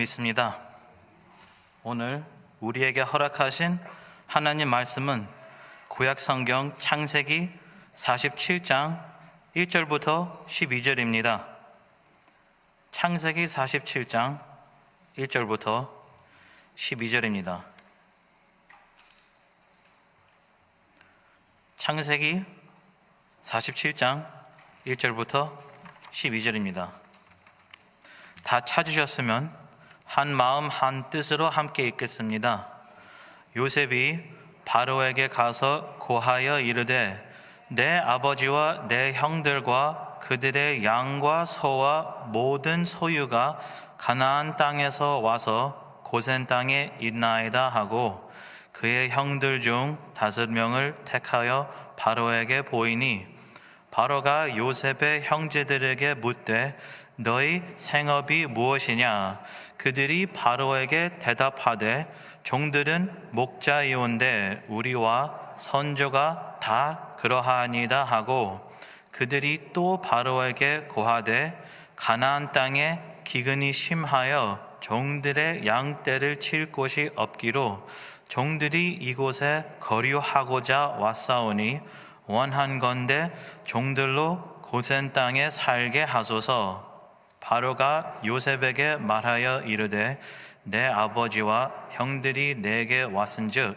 믿습니다. 오늘 우리에게 허락하신 하나님 말씀은 구약 성경 창세기 47장 1절부터 12절입니다. 창세기 47장 1절부터 12절입니다. 창세기 47장 1절부터 12절입니다. 다 찾으셨으면 한 마음 한 뜻으로 함께 읽겠습니다. 요셉이 바로에게 가서 고하여 이르되 내 아버지와 내 형들과 그들의 양과 소와 모든 소유가 가나안 땅에서 와서 고센 땅에 있나이다 하고 그의 형들 중 5명을 택하여 바로에게 보이니 바로가 요셉의 형제들에게 묻되 너희 생업이 무엇이냐? 그들이 바로에게 대답하되 종들은 목자이온데 우리와 선조가 다 그러하니이다 하고 그들이 또 바로에게 고하되 가나안 땅에 기근이 심하여 종들의 양떼를 칠 곳이 없기로 종들이 이곳에 거류하고자 왔사오니 원한건대 종들로 고센 땅에 살게 하소서. 바로가 요셉에게 말하여 이르되 내 아버지와 형들이 내게 왔은즉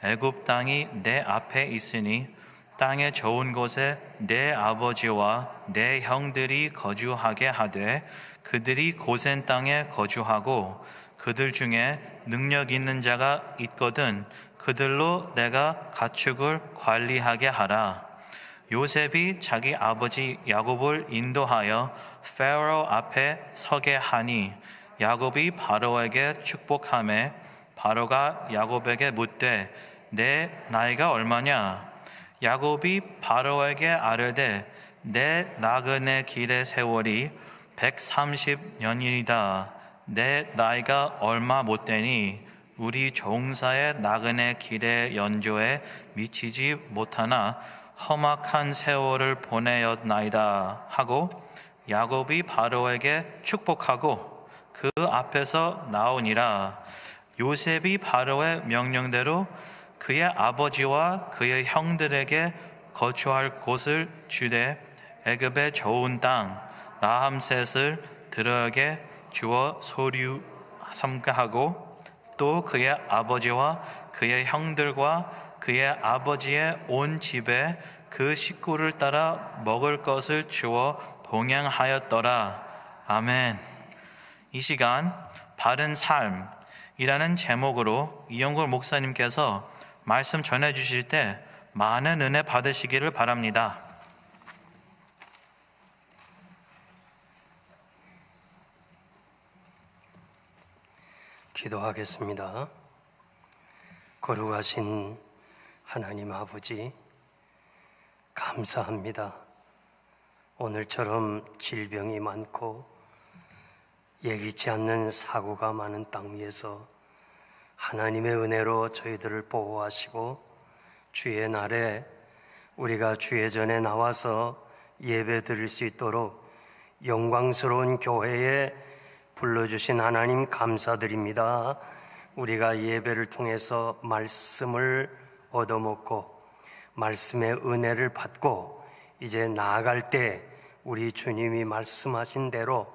애굽 땅이 내 앞에 있으니 땅의 좋은 곳에 내 아버지와 내 형들이 거주하게 하되 그들이 고센 땅에 거주하고 그들 중에 능력 있는 자가 있거든 그들로 내가 가축을 관리하게 하라. 요셉이 자기 아버지 야곱을 인도하여 파라오 앞에 서게 하니 야곱이 바로에게 축복하매 바로가 야곱에게 묻되 내 나이가 얼마냐? 야곱이 바로에게 아뢰되 내 나그네 길의 세월이 130년이다. 내 나이가 얼마 못되니 우리 종사의 나그네 길의 연조에 미치지 못하나 험악한 세월을 보내었나이다 하고 야곱이 바로에게 축복하고 그 앞에서 나오니라. 요셉이 바로의 명령대로 그의 아버지와 그의 형들에게 거주할 곳을 주되 애굽의 좋은 땅 라함셋을 들에게 주어 소유 삼게 하고 또 그의 아버지와 그의 형들과 그의 아버지의 온 집에 그 식구를 따라 먹을 것을 주어 봉양하였더라. 아멘. 이 시간 바른 삶이라는 제목으로 이영골 목사님께서 말씀 전해주실 때 많은 은혜 받으시기를 바랍니다. 기도하겠습니다. 거룩하신 하나님 아버지, 감사합니다. 오늘처럼 질병이 많고 예기치 않는 사고가 많은 땅 위에서 하나님의 은혜로 저희들을 보호하시고 주의 날에 우리가 주의 전에 나와서 예배 드릴 수 있도록 영광스러운 교회에 불러주신 하나님 감사드립니다. 우리가 예배를 통해서 말씀을 얻어먹고 말씀의 은혜를 받고 이제 나아갈 때 우리 주님이 말씀하신 대로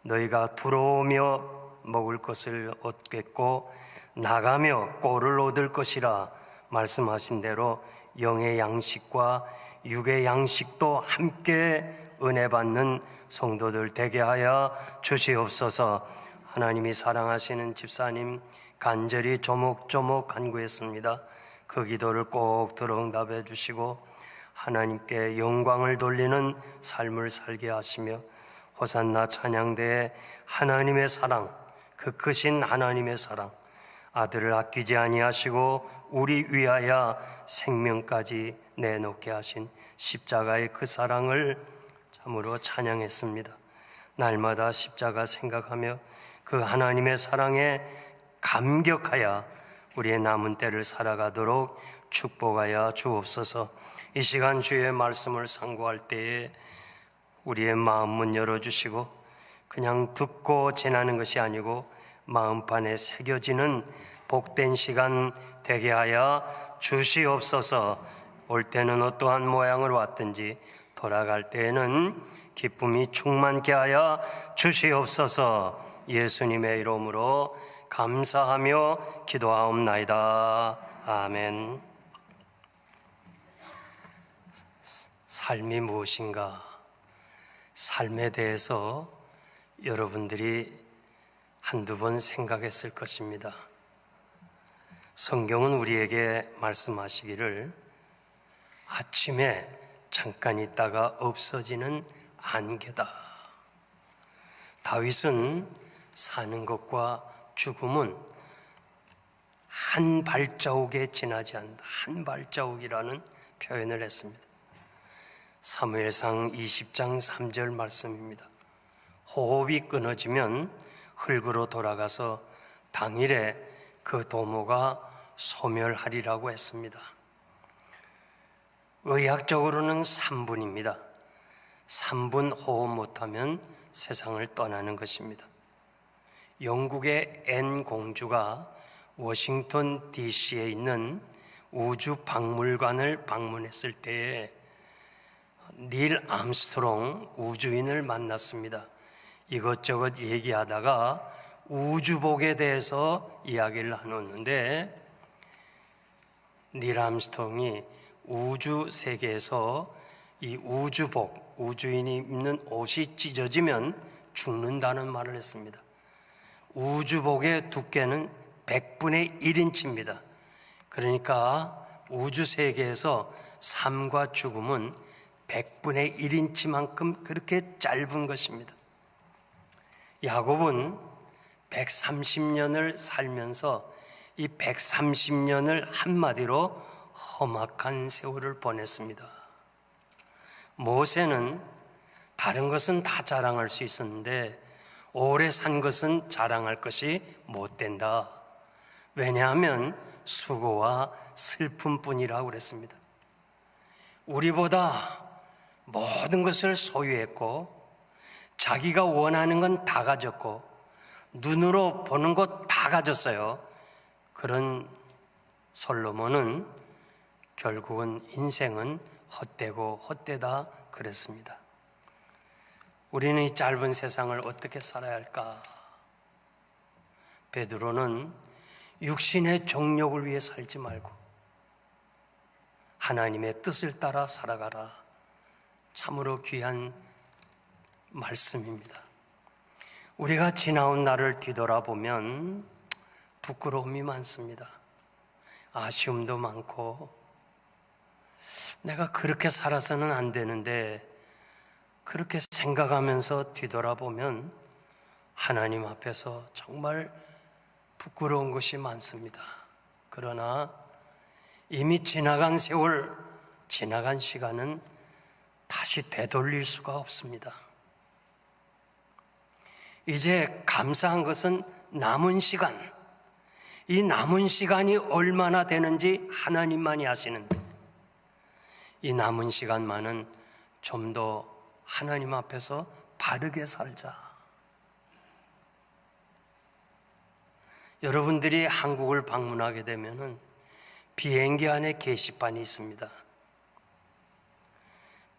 너희가 들어오며 먹을 것을 얻겠고 나가며 꼴을 얻을 것이라 말씀하신 대로 영의 양식과 육의 양식도 함께 은혜 받는 성도들 되게 하여 주시옵소서. 하나님이 사랑하시는 집사님 간절히 조목조목 간구했습니다. 그 기도를 꼭 들어 응답해 주시고 하나님께 영광을 돌리는 삶을 살게 하시며 호산나 찬양대에 하나님의 사랑, 그 크신 하나님의 사랑, 아들을 아끼지 아니하시고 우리 위하여 생명까지 내놓게 하신 십자가의 그 사랑을 참으로 찬양했습니다. 날마다 십자가 생각하며 그 하나님의 사랑에 감격하여 우리의 남은 때를 살아가도록 축복하여 주옵소서. 이 시간 주의 말씀을 상고할 때에 우리의 마음 문 열어주시고 그냥 듣고 지나는 것이 아니고 마음판에 새겨지는 복된 시간 되게 하여 주시옵소서. 올 때는 어떠한 모양으로 왔든지 돌아갈 때에는 기쁨이 충만케 하여 주시옵소서. 예수님의 이름으로 감사하며 기도하옵나이다. 아멘. 삶이 무엇인가? 삶에 대해서 여러분들이 한두 번 생각했을 것입니다. 성경은 우리에게 말씀하시기를 아침에 잠깐 있다가 없어지는 안개다. 다윗은 사는 것과 죽음은 한 발자국에 지나지 않는다. 한 발자국이라는 표현을 했습니다. 사무엘상 20장 3절 말씀입니다. 호흡이 끊어지면 흙으로 돌아가서 당일에 그 도모가 소멸하리라고 했습니다. 의학적으로는 3분입니다. 3분 호흡 못하면 세상을 떠나는 것입니다. 영국의 앤 공주가 워싱턴 DC에 있는 우주박물관을 방문했을 때에 닐 암스트롱 우주인을 만났습니다. 이것저것 얘기하다가 우주복에 대해서 이야기를 나눴는데 닐 암스트롱이 우주 세계에서 이 우주복, 우주인이 입는 옷이 찢어지면 죽는다는 말을 했습니다. 우주복의 두께는 100분의 1인치입니다. 그러니까 우주 세계에서 삶과 죽음은 100분의 1인치만큼 그렇게 짧은 것입니다. 야곱은 130년을 살면서 이 130년을 한마디로 험악한 세월을 보냈습니다. 모세는 다른 것은 다 자랑할 수 있었는데 오래 산 것은 자랑할 것이 못 된다. 왜냐하면 수고와 슬픔뿐이라고 그랬습니다. 우리보다 모든 것을 소유했고 자기가 원하는 건 다 가졌고 눈으로 보는 것 다 가졌어요. 그런 솔로몬은 결국은 인생은 헛되고 헛되다 그랬습니다. 우리는 이 짧은 세상을 어떻게 살아야 할까? 베드로는 육신의 정욕을 위해 살지 말고 하나님의 뜻을 따라 살아가라. 참으로 귀한 말씀입니다. 우리가 지나온 날을 뒤돌아보면 부끄러움이 많습니다. 아쉬움도 많고 내가 그렇게 살아서는 안 되는데 그렇게 생각하면서 뒤돌아보면 하나님 앞에서 정말 부끄러운 것이 많습니다. 그러나 이미 지나간 세월, 지나간 시간은 다시 되돌릴 수가 없습니다. 이제 감사한 것은 남은 시간, 이 남은 시간이 얼마나 되는지 하나님만이 아시는데 이 남은 시간만은 좀 더 하나님 앞에서 바르게 살자. 여러분들이 한국을 방문하게 되면은 비행기 안에 게시판이 있습니다.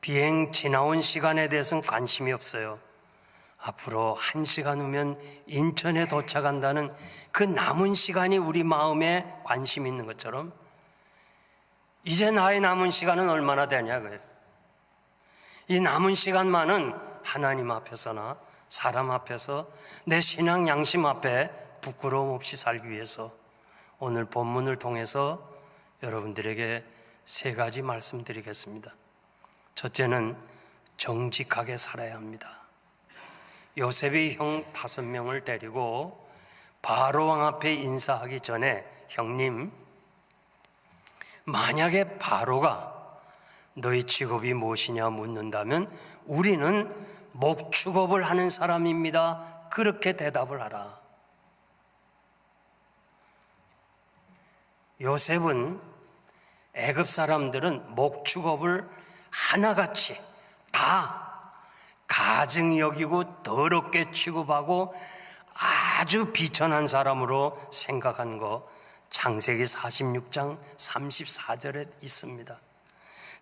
비행 지나온 시간에 대해서는 관심이 없어요. 앞으로 1시간 후면 인천에 도착한다는 그 남은 시간이 우리 마음에 관심이 있는 것처럼 이제 나의 남은 시간은 얼마나 되냐고요. 이 남은 시간만은 하나님 앞에서나 사람 앞에서 내 신앙 양심 앞에 부끄러움 없이 살기 위해서 오늘 본문을 통해서 여러분들에게 3가지 말씀드리겠습니다. 첫째는 정직하게 살아야 합니다. 요셉이 형 5명을 데리고 바로 왕 앞에 인사하기 전에 형님, 만약에 바로가 너희 직업이 무엇이냐 묻는다면 우리는 목축업을 하는 사람입니다. 그렇게 대답을 하라. 요셉은 애굽 사람들은 목축업을 하나같이 다 가증히 여기고 더럽게 취급하고 아주 비천한 사람으로 생각한 거 창세기 46장 34절에 있습니다.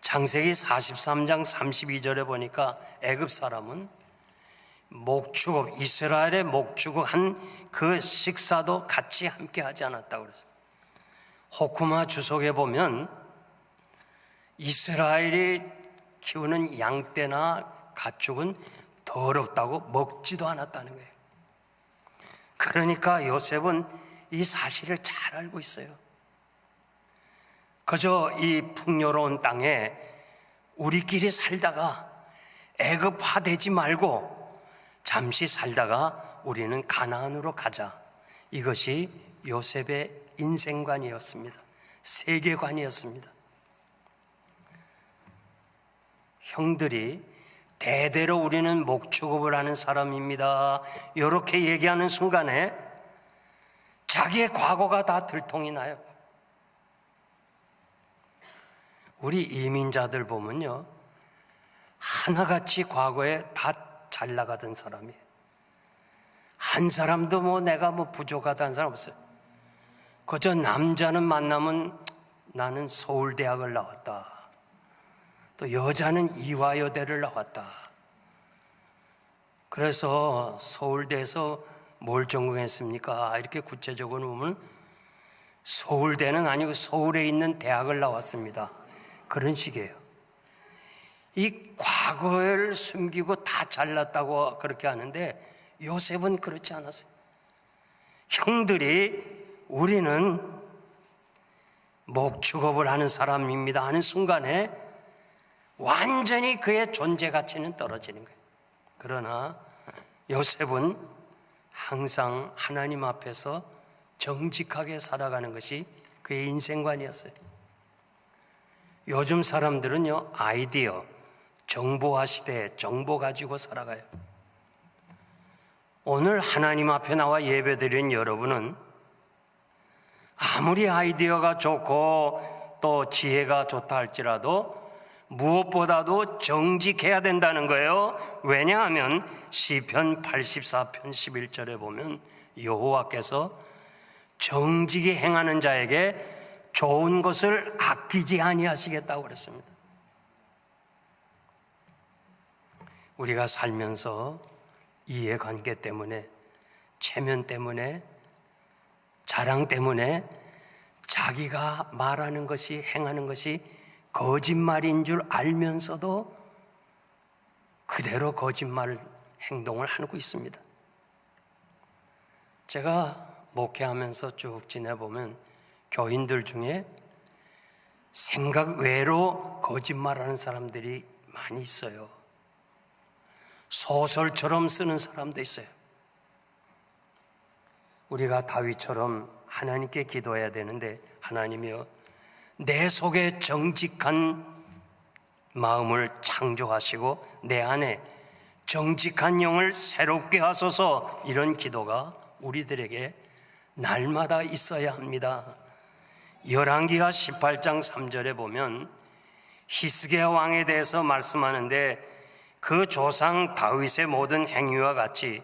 창세기 43장 32절에 보니까 애굽 사람은 목축업, 이스라엘의 목축업 한 그 식사도 같이 함께 하지 않았다고 그랬어요. 호쿠마 주석에 보면 이스라엘이 키우는 양떼나 가축은 더럽다고 먹지도 않았다는 거예요. 그러니까 요셉은 이 사실을 잘 알고 있어요. 그저 이 풍요로운 땅에 우리끼리 살다가 애굽화되지 말고 잠시 살다가 우리는 가나안으로 가자. 이것이 요셉의 인생관이었습니다. 세계관이었습니다. 형들이 대대로 우리는 목축업을 하는 사람입니다. 이렇게 얘기하는 순간에 자기의 과거가 다 들통이 나요. 우리 이민자들 보면요, 하나같이 과거에 다 잘 나가던 사람이에요. 한 사람도 뭐 내가 뭐 부족하다는 사람 없어요. 그저 남자는 만나면 나는 서울대학을 나왔다, 또 여자는 이화여대를 나왔다. 그래서 서울대에서 뭘 전공했습니까? 이렇게 구체적으로 보면 서울대는 아니고 서울에 있는 대학을 나왔습니다. 그런 식이에요. 이 과거를 숨기고 다 잘났다고 그렇게 하는데 요셉은 그렇지 않았어요. 형들이 우리는 목축업을 하는 사람입니다 하는 순간에 완전히 그의 존재 가치는 떨어지는 거예요. 그러나 요셉은 항상 하나님 앞에서 정직하게 살아가는 것이 그의 인생관이었어요. 요즘 사람들은요, 아이디어, 정보화 시대에 정보 가지고 살아가요. 오늘 하나님 앞에 나와 예배드린 여러분은 아무리 아이디어가 좋고 또 지혜가 좋다 할지라도 무엇보다도 정직해야 된다는 거예요. 왜냐하면 시편 84편 11절에 보면 여호와께서 정직히 행하는 자에게 좋은 것을 아끼지 아니하시겠다고 그랬습니다. 우리가 살면서 이해관계 때문에, 체면 때문에, 자랑 때문에 자기가 말하는 것이, 행하는 것이 거짓말인 줄 알면서도 그대로 거짓말 행동을 하고 있습니다. 제가 목회하면서 쭉 지내보면 교인들 중에 생각 외로 거짓말하는 사람들이 많이 있어요. 소설처럼 쓰는 사람도 있어요. 우리가 다윗처럼 하나님께 기도해야 되는데, 하나님이여 내 속에 정직한 마음을 창조하시고 내 안에 정직한 영을 새롭게 하소서, 이런 기도가 우리들에게 날마다 있어야 합니다. 열왕기하 18장 3절에 보면 히스기야 왕에 대해서 말씀하는데, 그 조상 다윗의 모든 행위와 같이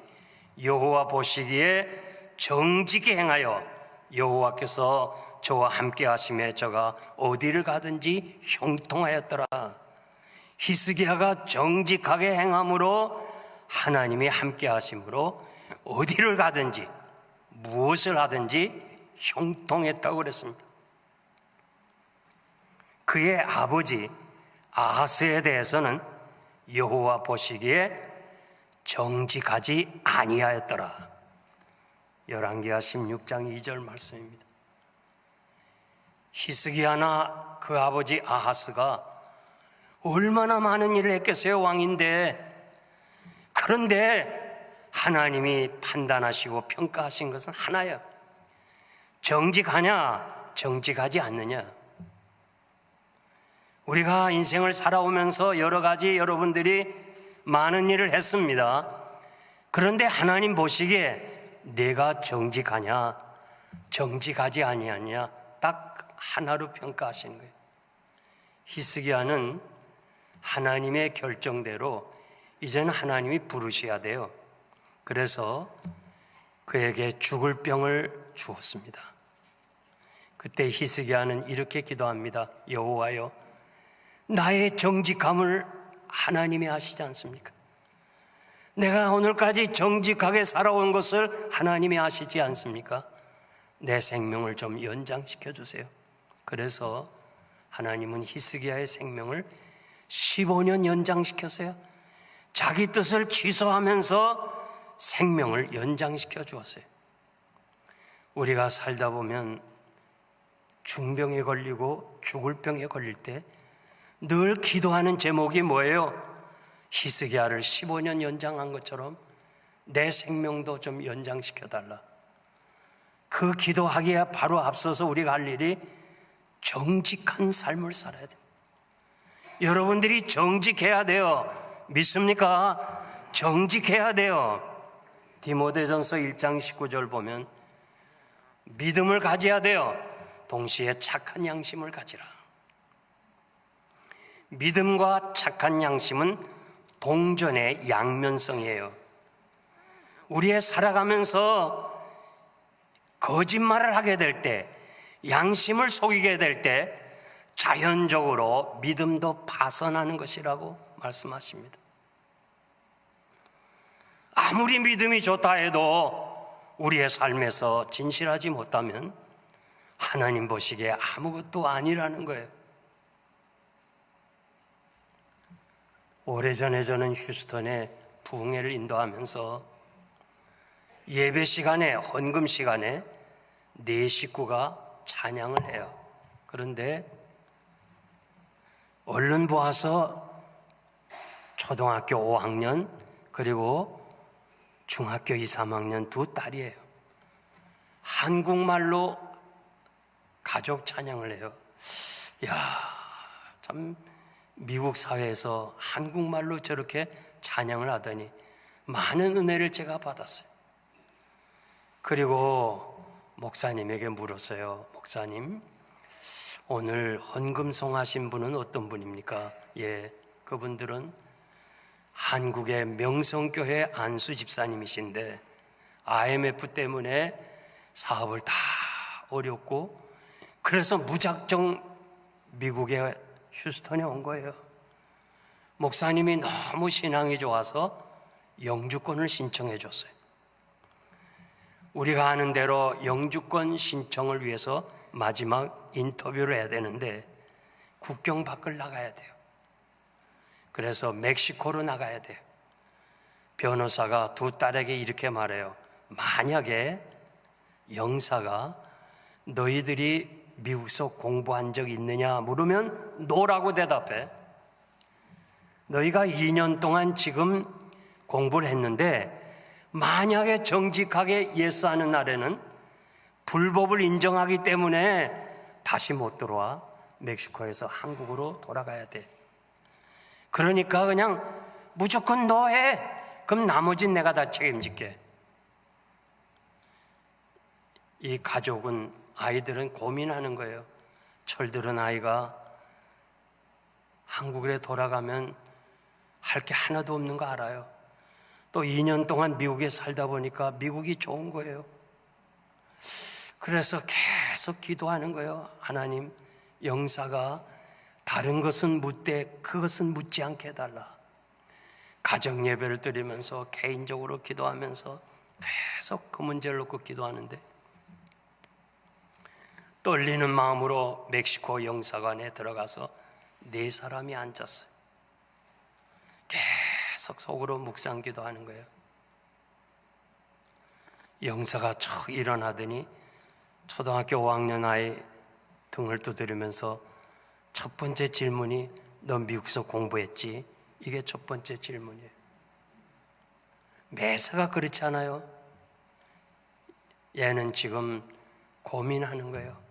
여호와 보시기에 정직히 행하여 여호와께서 저와 함께 하심에 저가 어디를 가든지 형통하였더라. 히스기야가 정직하게 행함으로 하나님이 함께 하심으로 어디를 가든지 무엇을 하든지 형통했다고 그랬습니다. 그의 아버지 아하스에 대해서는 여호와 보시기에 정직하지 아니하였더라. 열왕기하 16장 2절 말씀입니다. 히스기야나 그 아버지 아하스가 얼마나 많은 일을 했겠어요, 왕인데. 그런데 하나님이 판단하시고 평가하신 것은 하나예요. 정직하냐, 정직하지 않느냐. 우리가 인생을 살아오면서 여러 가지 여러분들이 많은 일을 했습니다. 그런데 하나님 보시기에 내가 정직하냐, 정직하지 아니하냐, 딱 하나로 평가하시는 거예요. 히스기야는 하나님의 결정대로 이제는 하나님이 부르셔야 돼요. 그래서 그에게 죽을 병을 주었습니다. 그때 히스기야는 이렇게 기도합니다. 여호와여, 나의 정직함을 하나님이 아시지 않습니까? 내가 오늘까지 정직하게 살아온 것을 하나님이 아시지 않습니까? 내 생명을 좀 연장시켜 주세요. 그래서 하나님은 히스기야의 생명을 15년 연장시켰어요. 자기 뜻을 취소하면서 생명을 연장시켜 주었어요. 우리가 살다 보면 중병에 걸리고 죽을 병에 걸릴 때 늘 기도하는 제목이 뭐예요? 히스기야를 15년 연장한 것처럼 내 생명도 좀 연장시켜달라. 그 기도하기에 바로 앞서서 우리가 할 일이 정직한 삶을 살아야 돼요. 여러분들이 정직해야 돼요. 믿습니까? 정직해야 돼요. 디모데전서 1장 19절 보면 믿음을 가져야 돼요. 동시에 착한 양심을 가지라. 믿음과 착한 양심은 동전의 양면성이에요. 우리의 살아가면서 거짓말을 하게 될 때, 양심을 속이게 될 때 자연적으로 믿음도 파손하는 것이라고 말씀하십니다. 아무리 믿음이 좋다 해도 우리의 삶에서 진실하지 못하면 하나님 보시기에 아무것도 아니라는 거예요. 오래전에 저는 휴스턴에 부흥회를 인도하면서 예배 시간에, 헌금 시간에 네 식구가 찬양을 해요. 그런데 얼른 보아서 초등학교 5학년 그리고 중학교 2, 3학년 두 딸이에요. 한국말로 가족 찬양을 해요. 이야, 참 미국 사회에서 한국말로 저렇게 찬양을 하더니 많은 은혜를 제가 받았어요. 그리고 목사님에게 물었어요. 목사님, 오늘 헌금 송하신 분은 어떤 분입니까? 예, 그분들은 한국의 명성교회 안수 집사님이신데 IMF 때문에 사업을 다 어렵고 그래서 무작정 미국의 휴스턴에 온 거예요. 목사님이 너무 신앙이 좋아서 영주권을 신청해 줬어요. 우리가 아는 대로 영주권 신청을 위해서 마지막 인터뷰를 해야 되는데 국경 밖을 나가야 돼요. 그래서 멕시코로 나가야 돼요. 변호사가 두 딸에게 이렇게 말해요. 만약에 영사가 너희들이 미국서 공부한 적 있느냐 물으면 노라고 대답해. 너희가 2년 동안 지금 공부를 했는데 만약에 정직하게 예스하는 날에는 불법을 인정하기 때문에 다시 못 들어와. 멕시코에서 한국으로 돌아가야 돼. 그러니까 그냥 무조건 너 해. 그럼 나머지는 내가 다 책임질게. 이 가족은, 아이들은 고민하는 거예요. 철들은 아이가 한국에 돌아가면 할 게 하나도 없는 거 알아요. 또 2년 동안 미국에 살다 보니까 미국이 좋은 거예요. 그래서 계속 기도하는 거예요. 하나님, 영사가 다른 것은 묻되 그것은 묻지 않게 해달라. 가정 예배를 드리면서 개인적으로 기도하면서 계속 그 문제를 놓고 기도하는데 떨리는 마음으로 멕시코 영사관에 들어가서 4사람이 앉았어요. 계속 속으로 묵상 기도하는 거예요. 영사가 척 일어나더니 초등학교 5학년 아이 등을 두드리면서 첫 번째 질문이 너 미국서 공부했지? 이게 첫 번째 질문이에요. 매사가 그렇지 않아요? 얘는 지금 고민하는 거예요.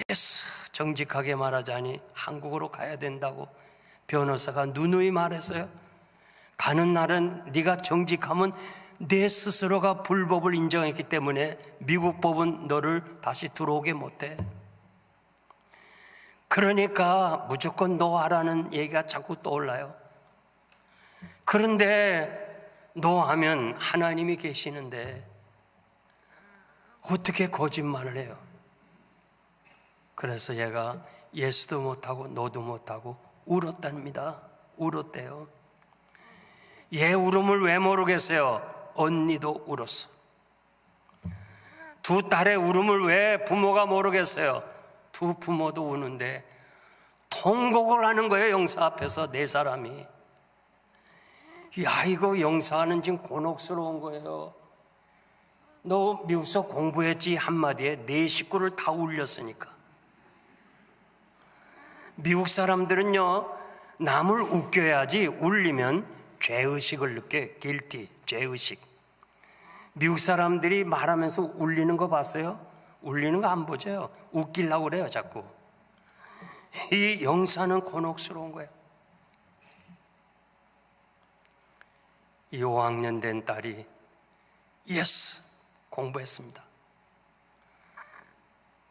예스, 정직하게 말하자니 한국으로 가야 된다고 변호사가 누누이 말했어요. 가는 날은 네가 정직하면 내 스스로가 불법을 인정했기 때문에 미국 법은 너를 다시 들어오게 못해. 그러니까 무조건 노하라는 얘기가 자꾸 떠올라요. 그런데 노하면 하나님이 계시는데 어떻게 거짓말을 해요? 그래서 얘가 예스도 못하고 노도 못하고 울었답니다. 울었대요. 얘 울음을 왜 모르겠어요? 언니도 울었어. 두 딸의 울음을 왜 부모가 모르겠어요? 두 부모도 우는데 통곡을 하는 거예요. 영사 앞에서 네 사람이. 야, 이거 영사는 지금 곤혹스러운 거예요. 너 미국서 공부했지 한마디에 네 식구를 다 울렸으니까. 미국 사람들은요, 남을 웃겨야지 울리면 죄의식을 느껴요. guilty, 죄의식. 미국 사람들이 말하면서 울리는 거 봤어요? 울리는 거 안 보죠? 웃기려고 그래요, 자꾸. 이 영사는 곤혹스러운 거예요. 이 5학년 된 딸이 예스! 공부했습니다.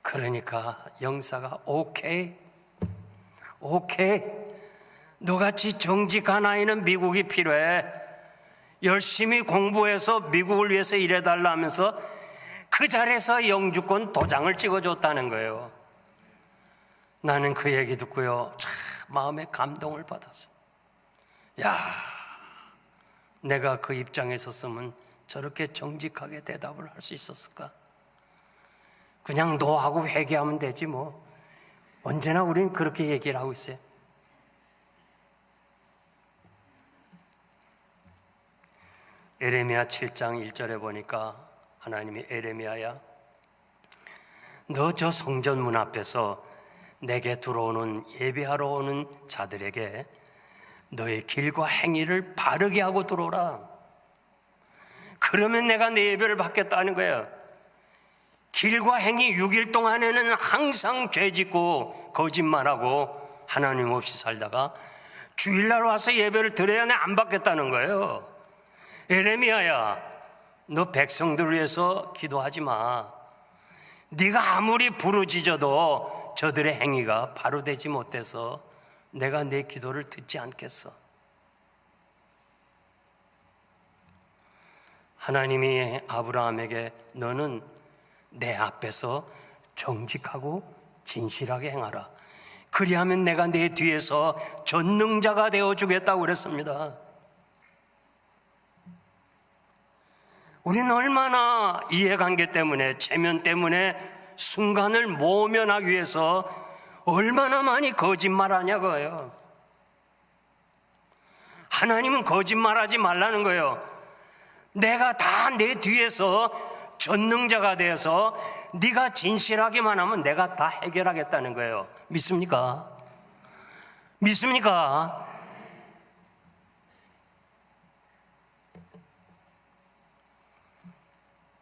그러니까 영사가 오케이, 너같이 정직한 아이는 미국이 필요해. 열심히 공부해서 미국을 위해서 일해달라 하면서 그 자리에서 영주권 도장을 찍어줬다는 거예요. 나는 그 얘기 듣고요, 참 마음에 감동을 받았어요. 야, 내가 그 입장에 있었으면 저렇게 정직하게 대답을 할 수 있었을까? 그냥 너하고 회개하면 되지 뭐. 언제나 우리는 그렇게 얘기를 하고 있어요. 에레미야 7장 1절에 보니까 하나님이 에레미야야, 너 저 성전 문 앞에서 내게 들어오는 예배하러 오는 자들에게 너의 길과 행위를 바르게 하고 들어오라. 그러면 내가 내 예배를 받겠다는 거예요. 길과 행위 6일 동안에는 항상 죄짓고 거짓말하고 하나님 없이 살다가 주일날 와서 예배를 드려야 내 안 받겠다는 거예요. 에레미야야, 너 백성들을 위해서 기도하지 마. 네가 아무리 부르짖어도 저들의 행위가 바로 되지 못해서 내가 내 기도를 듣지 않겠어. 하나님이 아브라함에게 너는 내 앞에서 정직하고 진실하게 행하라. 그리하면 내가 내 뒤에서 전능자가 되어주겠다고 그랬습니다. 우리는 얼마나 이해관계 때문에, 체면 때문에 순간을 모면하기 위해서 얼마나 많이 거짓말하냐고요. 하나님은 거짓말하지 말라는 거예요. 내가 다 내 뒤에서 전능자가 되어서 네가 진실하기만 하면 내가 다 해결하겠다는 거예요. 믿습니까? 믿습니까?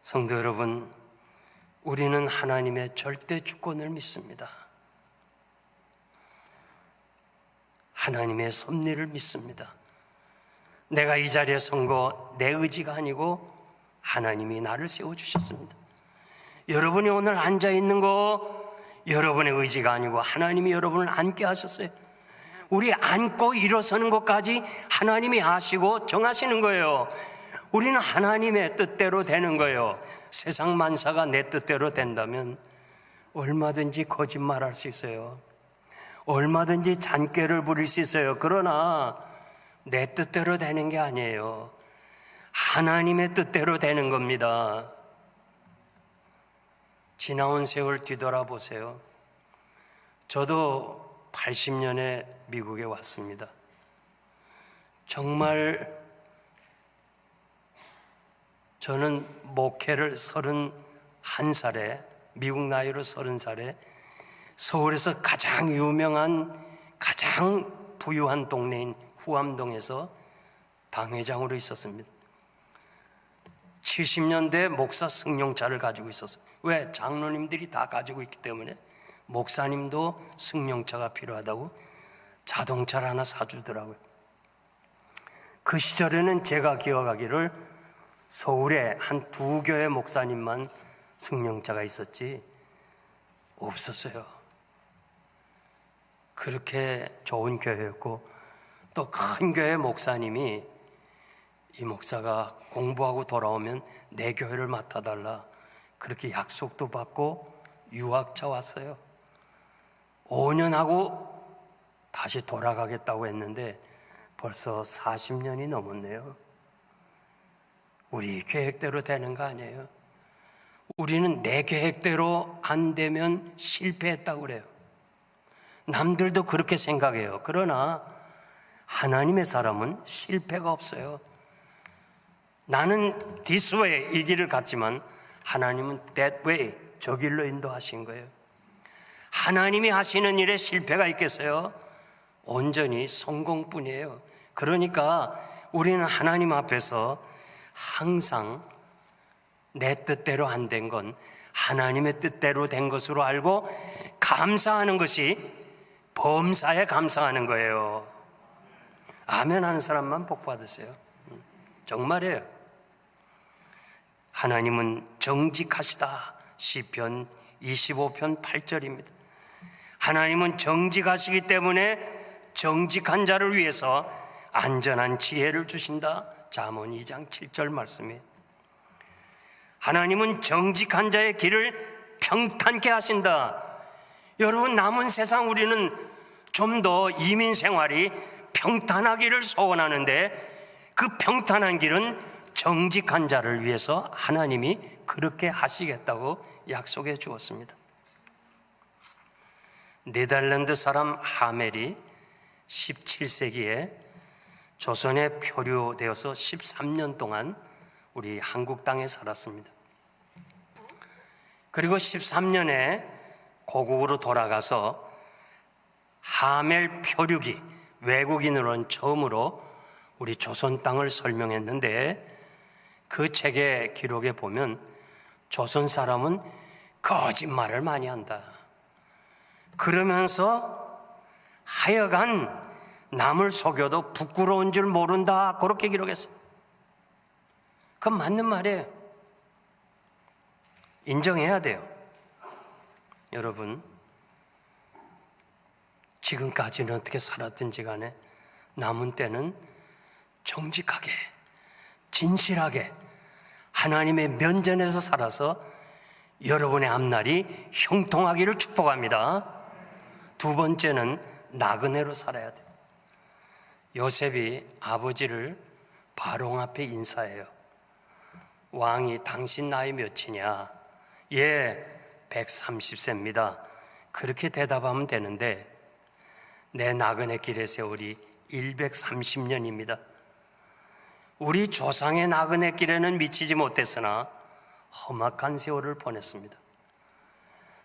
성도 여러분, 우리는 하나님의 절대 주권을 믿습니다. 하나님의 섭리를 믿습니다. 내가 이 자리에 선 거 내 의지가 아니고 하나님이 나를 세워주셨습니다. 여러분이 오늘 앉아있는 거 여러분의 의지가 아니고 하나님이 여러분을 앉게 하셨어요. 우리 앉고 일어서는 것까지 하나님이 하시고 정하시는 거예요. 우리는 하나님의 뜻대로 되는 거예요. 세상 만사가 내 뜻대로 된다면 얼마든지 거짓말할 수 있어요. 얼마든지 잔꾀를 부릴 수 있어요. 그러나 내 뜻대로 되는 게 아니에요. 하나님의 뜻대로 되는 겁니다. 지나온 세월 뒤돌아보세요. 저도 80년에 미국에 왔습니다. 정말 저는 목회를 31살에, 미국 나이로 30살에 서울에서 가장 유명한, 가장 부유한 동네인 후암동에서 당회장으로 있었습니다. 70년대 목사 승용차를 가지고 있었어요. 왜? 장로님들이 다 가지고 있기 때문에 목사님도 승용차가 필요하다고 자동차를 하나 사주더라고요. 그 시절에는 제가 기억하기를 서울에 한 2교회 목사님만 승용차가 있었지 없었어요. 그렇게 좋은 교회였고, 또 큰 교회 목사님이 이 목사가 공부하고 돌아오면 내 교회를 맡아달라, 그렇게 약속도 받고 유학자 왔어요. 5년 하고 다시 돌아가겠다고 했는데 벌써 40년이 넘었네요. 우리 계획대로 되는 거 아니에요. 우리는 내 계획대로 안 되면 실패했다고 그래요. 남들도 그렇게 생각해요. 그러나 하나님의 사람은 실패가 없어요. 나는 this way, 이 길을 갔지만 하나님은 that way, 저 길로 인도하신 거예요. 하나님이 하시는 일에 실패가 있겠어요? 온전히 성공뿐이에요. 그러니까 우리는 하나님 앞에서 항상 내 뜻대로 안 된 건 하나님의 뜻대로 된 것으로 알고 감사하는 것이 범사에 감사하는 거예요. 아멘 하는 사람만 복 받으세요. 정말이에요. 하나님은 정직하시다. 시편 25편 8절입니다. 하나님은 정직하시기 때문에 정직한 자를 위해서 안전한 지혜를 주신다. 잠언 2장 7절 말씀이에요. 하나님은 정직한 자의 길을 평탄케 하신다. 여러분, 남은 세상 우리는 좀 더 이민 생활이 평탄하기를 소원하는데 그 평탄한 길은 정직한 자를 위해서 하나님이 그렇게 하시겠다고 약속해 주었습니다. 네덜란드 사람 하멜이 17세기에 조선에 표류되어서 13년 동안 우리 한국 땅에 살았습니다. 그리고 13년에 고국으로 돌아가서 하멜 표류기, 외국인으로는 처음으로 우리 조선 땅을 설명했는데 그 책의 기록에 보면 조선 사람은 거짓말을 많이 한다. 그러면서 하여간 남을 속여도 부끄러운 줄 모른다. 그렇게 기록했어요. 그건 맞는 말이에요. 인정해야 돼요. 여러분, 지금까지는 어떻게 살았든지 간에 남은 때는 정직하게, 진실하게 하나님의 면전에서 살아서 여러분의 앞날이 형통하기를 축복합니다. 두 번째는 나그네로 살아야 돼요. 요셉이 아버지를 바로 앞에 인사해요. 왕이 당신 나이 몇이냐? 예, 130세입니다. 그렇게 대답하면 되는데 내 나그네 길의 세월이 130년입니다. 우리 조상의 나그네 길에는 미치지 못했으나 험악한 세월을 보냈습니다.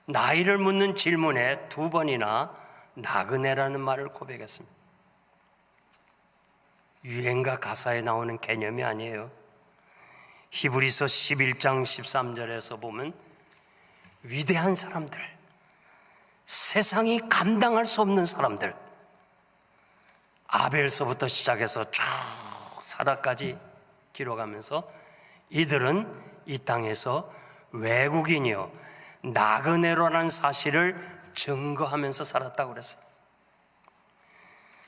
나이를 묻는 질문에 2번이나 나그네라는 말을 고백했습니다. 유행가 가사에 나오는 개념이 아니에요. 히브리서 11장 13절에서 보면 위대한 사람들, 세상이 감당할 수 없는 사람들, 아벨서부터 시작해서 쭉 사라까지 기록하면서 이들은 이 땅에서 외국인이요 나그네로라는 사실을 증거하면서 살았다고 그랬어요.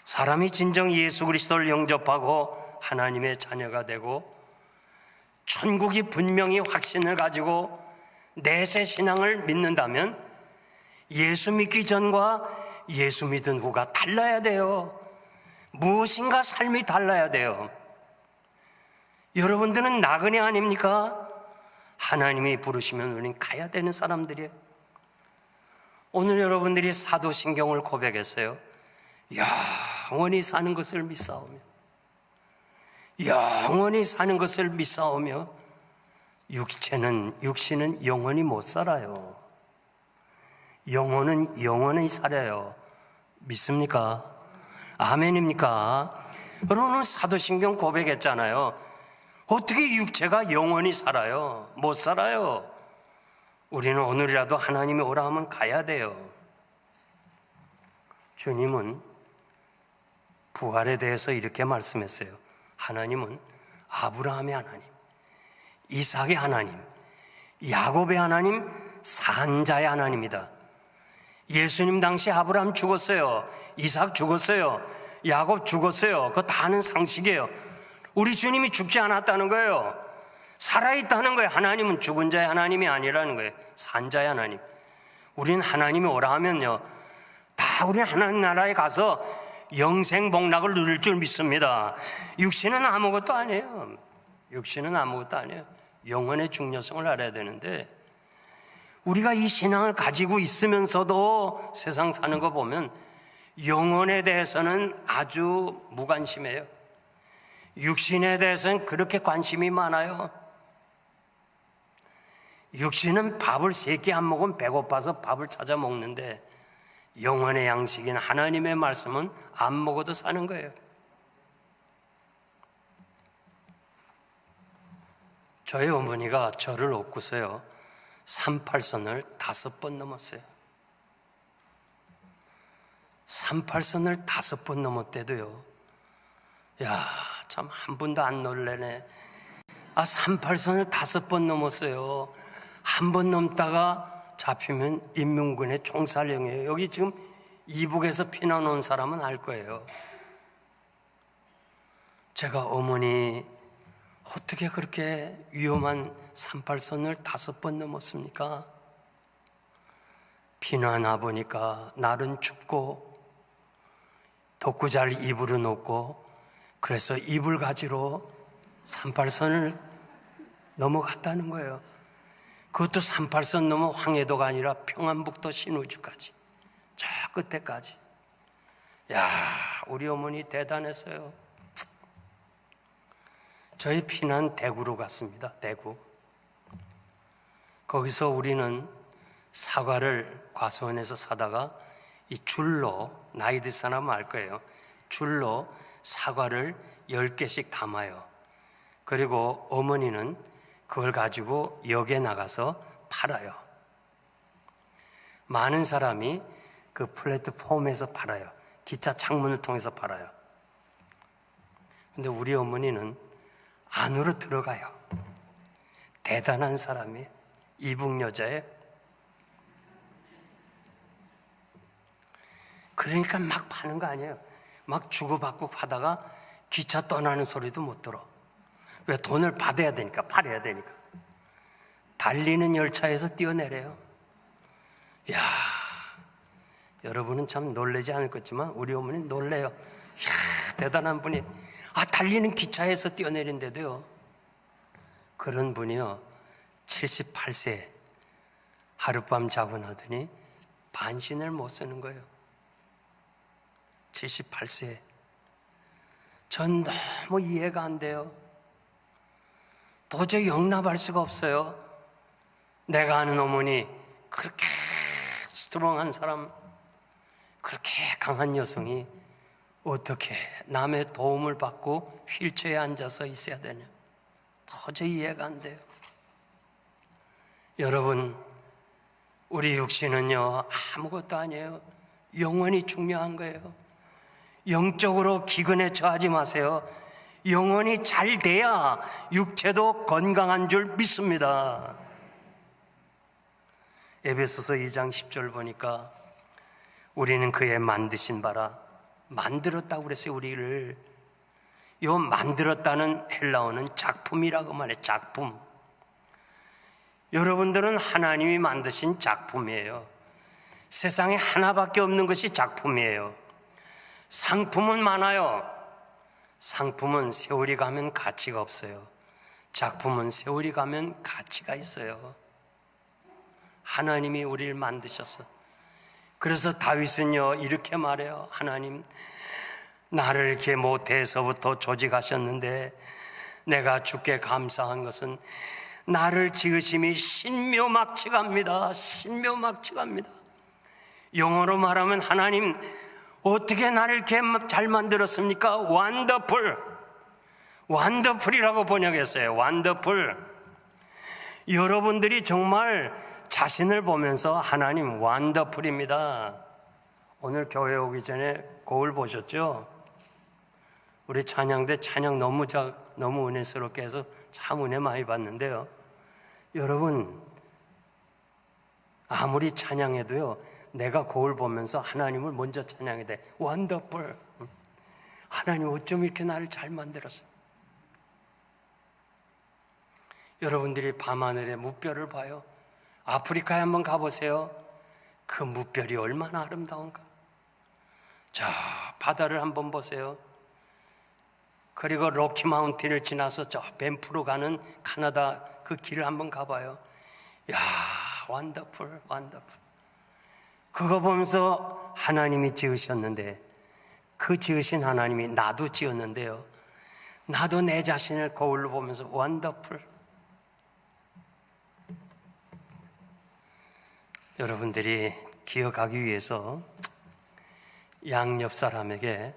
사람이 진정 예수 그리스도를 영접하고 하나님의 자녀가 되고 천국이 분명히 확신을 가지고 내세 신앙을 믿는다면 예수 믿기 전과 예수 믿은 후가 달라야 돼요. 무엇인가 삶이 달라야 돼요. 여러분들은 나그네 아닙니까? 하나님이 부르시면 우리는 가야 되는 사람들이에요. 오늘 여러분들이 사도신경을 고백했어요. 영원히 사는 것을 믿사오며, 영원히 사는 것을 믿사오며, 육신은 영원히 못 살아요. 영혼은 영원히 살아요. 믿습니까? 아멘입니까? 여러분, 사도신경 고백했잖아요. 어떻게 육체가 영원히 살아요? 못 살아요. 우리는 오늘이라도 하나님이 오라 하면 가야 돼요. 주님은 부활에 대해서 이렇게 말씀했어요. 하나님은 아브라함의 하나님, 이삭의 하나님, 야곱의 하나님, 산자의 하나님이다. 예수님 당시 아브라함 죽었어요. 이삭 죽었어요. 야곱 죽었어요. 그거 다 아는 상식이에요. 우리 주님이 죽지 않았다는 거예요. 살아있다는 거예요. 하나님은 죽은 자의 하나님이 아니라는 거예요. 산 자의 하나님. 우리는 하나님이 오라 하면요, 다 우리는 하나님 나라에 가서 영생복락을 누릴 줄 믿습니다. 육신은 아무것도 아니에요. 육신은 아무것도 아니에요. 영혼의 중요성을 알아야 되는데, 우리가 이 신앙을 가지고 있으면서도 세상 사는 거 보면 영혼에 대해서는 아주 무관심해요. 육신에 대해서는 그렇게 관심이 많아요. 육신은 밥을 3끼 안 먹으면 배고파서 밥을 찾아 먹는데, 영혼의 양식인 하나님의 말씀은 안 먹어도 사는 거예요. 저희 어머니가 저를 업고서요 38선을 5번 넘었어요. 38선을 5번 넘었대도요, 야, 참 한 번도 안 놀래네. 38선을 5번 넘었어요. 한 번 넘다가 잡히면 인민군의 총살령이에요. 여기 지금 이북에서 피난 온 사람은 알 거예요. 제가 어머니 어떻게 그렇게 위험한 38선을 5번 넘었습니까? 피난와 보니까 날은 춥고 덕구잘 이불을 놓고, 그래서 이불 가지로 38선을 넘어갔다는 거예요. 그것도 38선 넘어 황해도가 아니라 평안북도 신우주까지, 저 끝에까지. 야, 우리 어머니 대단했어요. 저희 피난 대구로 갔습니다. 대구. 거기서 우리는 사과를 과수원에서 사다가 이 줄로, 나이 들 사람은 알 거예요, 줄로 사과를 10개씩 담아요. 그리고 어머니는 그걸 가지고 역에 나가서 팔아요. 많은 사람이 그 플랫폼에서 팔아요. 기차 창문을 통해서 팔아요. 근데 우리 어머니는 안으로 들어가요. 대단한 사람이, 이북 여자예요. 그러니까 막 파는 거 아니에요. 막 주고받고 하다가 기차 떠나는 소리도 못 들어. 왜? 돈을 받아야 되니까, 팔아야 되니까. 달리는 열차에서 뛰어내려요. 이야, 여러분은 참 놀라지 않을 것지만 우리 어머니는 놀래요. 이야, 대단한 분이, 달리는 기차에서 뛰어내린데도요, 그런 분이요 78세 하룻밤 자고 나더니 반신을 못 쓰는 거예요. 78세. 전 너무 이해가 안 돼요. 도저히 용납할 수가 없어요. 내가 아는 어머니, 그렇게 스트롱한 사람, 그렇게 강한 여성이 어떻게 남의 도움을 받고 휠체어에 앉아서 있어야 되냐, 도저히 이해가 안 돼요. 여러분, 우리 육신은요 아무것도 아니에요. 영혼이 중요한 거예요. 영적으로 기근에 처하지 마세요. 영혼이 잘 돼야 육체도 건강한 줄 믿습니다. 에베소서 2장 10절 보니까 우리는 그의 만드신 바라, 만들었다고 그랬어요. 우리를. 요 만들었다는 헬라어는 작품이라고 말해요. 작품. 여러분들은 하나님이 만드신 작품이에요. 세상에 하나밖에 없는 것이 작품이에요. 상품은 많아요. 상품은 세월이 가면 가치가 없어요. 작품은 세월이 가면 가치가 있어요. 하나님이 우리를 만드셨어. 그래서 다윗은요 이렇게 말해요. 하나님, 나를 이렇게 모태에서부터 조직하셨는데 내가 주께 감사한 것은 나를 지으심이 신묘막측합니다. 신묘막측합니다. 영어로 말하면 하나님 어떻게 나를 이렇게 잘 만들었습니까? 원더풀. 원더풀이라고 번역했어요. 원더풀. 여러분들이 정말 자신을 보면서 하나님 원더풀입니다. 오늘 교회 오기 전에 거울 보셨죠? 우리 찬양대 찬양 너무 은혜스럽게 해서 참 은혜 많이 받는데요. 여러분, 아무리 찬양해도요 내가 거울 보면서 하나님을 먼저 찬양해야 돼. 원더풀. 하나님 어쩜 이렇게 나를 잘 만들었어요. 여러분들이 밤하늘의 무별을 봐요. 아프리카에 한번 가보세요. 그 무별이 얼마나 아름다운가. 저 바다를 한번 보세요. 그리고 로키 마운틴을 지나서 저 밴프로 가는 카나다 그 길을 한번 가봐요. 야, 원더풀, 원더풀. 그거 보면서 하나님이 지으셨는데, 그 지으신 하나님이 나도 지었는데요, 나도 내 자신을 거울로 보면서 원더풀. 여러분들이 기억하기 위해서 양옆 사람에게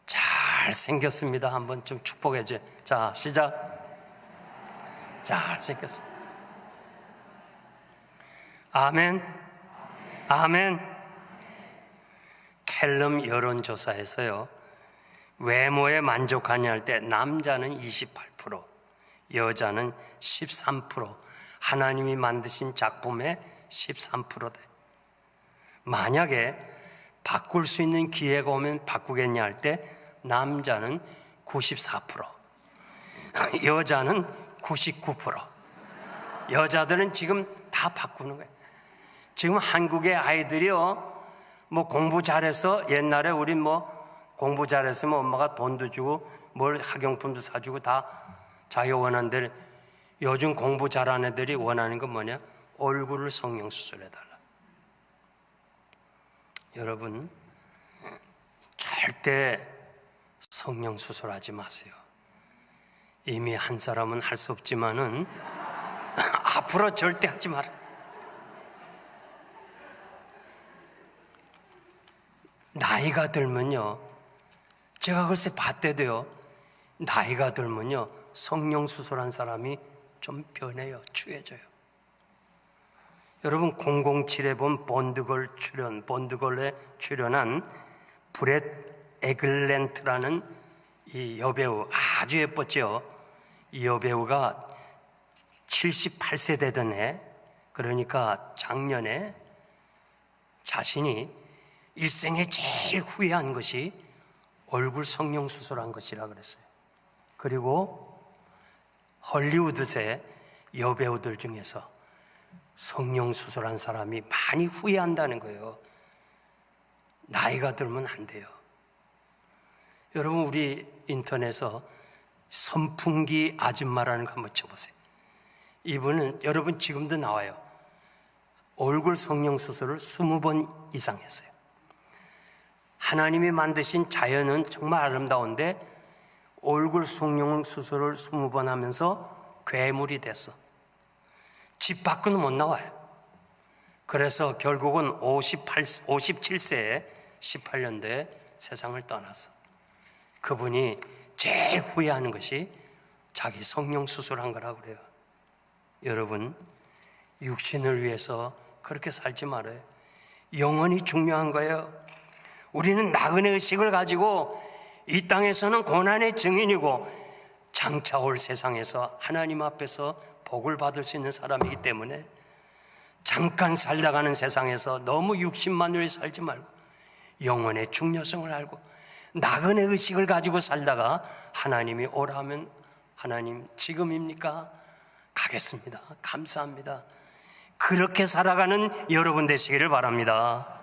잘생겼습니다 한번 좀 축복해 줘요. 자, 시작. 잘생겼습니다. 아멘. 아멘. 캘럼 여론조사에서요, 외모에 만족하냐 할 때 남자는 28%, 여자는 13%, 하나님이 만드신 작품의 13%대. 만약에 바꿀 수 있는 기회가 오면 바꾸겠냐 할 때 남자는 94%, 여자는 99%. 여자들은 지금 다 바꾸는 거예요. 지금 한국의 아이들이요, 뭐 공부 잘해서, 옛날에 우린 뭐 공부 잘했으면 엄마가 돈도 주고 뭘 학용품도 사주고 다 자기가 원하는 대로. 요즘 공부 잘하는 애들이 원하는 건 뭐냐? 얼굴을 성형 수술해달라. 여러분, 절대 성형 수술하지 마세요. 이미 한 사람은 할 수 없지만은 앞으로 절대 하지 마라. 나이가 들면요, 제가 글쎄 봤대도요, 나이가 들면요 성형 수술한 사람이 좀 변해요. 추해져요. 여러분, 007에 본 본드걸에 출연한 브렛 에글랜트라는 이 여배우, 아주 예뻤죠. 이 여배우가 78세 되던 해, 그러니까 작년에 자신이 일생에 제일 후회한 것이 얼굴 성형 수술한 것이라 그랬어요. 그리고 헐리우드의 여배우들 중에서 성형 수술한 사람이 많이 후회한다는 거예요. 나이가 들면 안 돼요. 여러분, 우리 인터넷에서 선풍기 아줌마라는 거 한번 쳐보세요. 이분은 여러분 지금도 나와요. 얼굴 성형 수술을 20번 이상 했어요. 하나님이 만드신 자연은 정말 아름다운데 얼굴 성형 수술을 20번 하면서 괴물이 됐어. 집 밖은 못 나와요. 그래서 결국은 57세에 18년도에 세상을 떠났어. 그분이 제일 후회하는 것이 자기 성형 수술한 거라고 그래요. 여러분, 육신을 위해서 그렇게 살지 말아요. 영혼이 중요한 거예요. 우리는 나그네 의식을 가지고 이 땅에서는 고난의 증인이고 장차 올 세상에서 하나님 앞에서 복을 받을 수 있는 사람이기 때문에 잠깐 살다가는 세상에서 너무 육신만 위해 살지 말고 영혼의 중요성을 알고 나그네 의식을 가지고 살다가 하나님이 오라 하면 하나님 지금입니까? 가겠습니다. 감사합니다. 그렇게 살아가는 여러분 되시기를 바랍니다.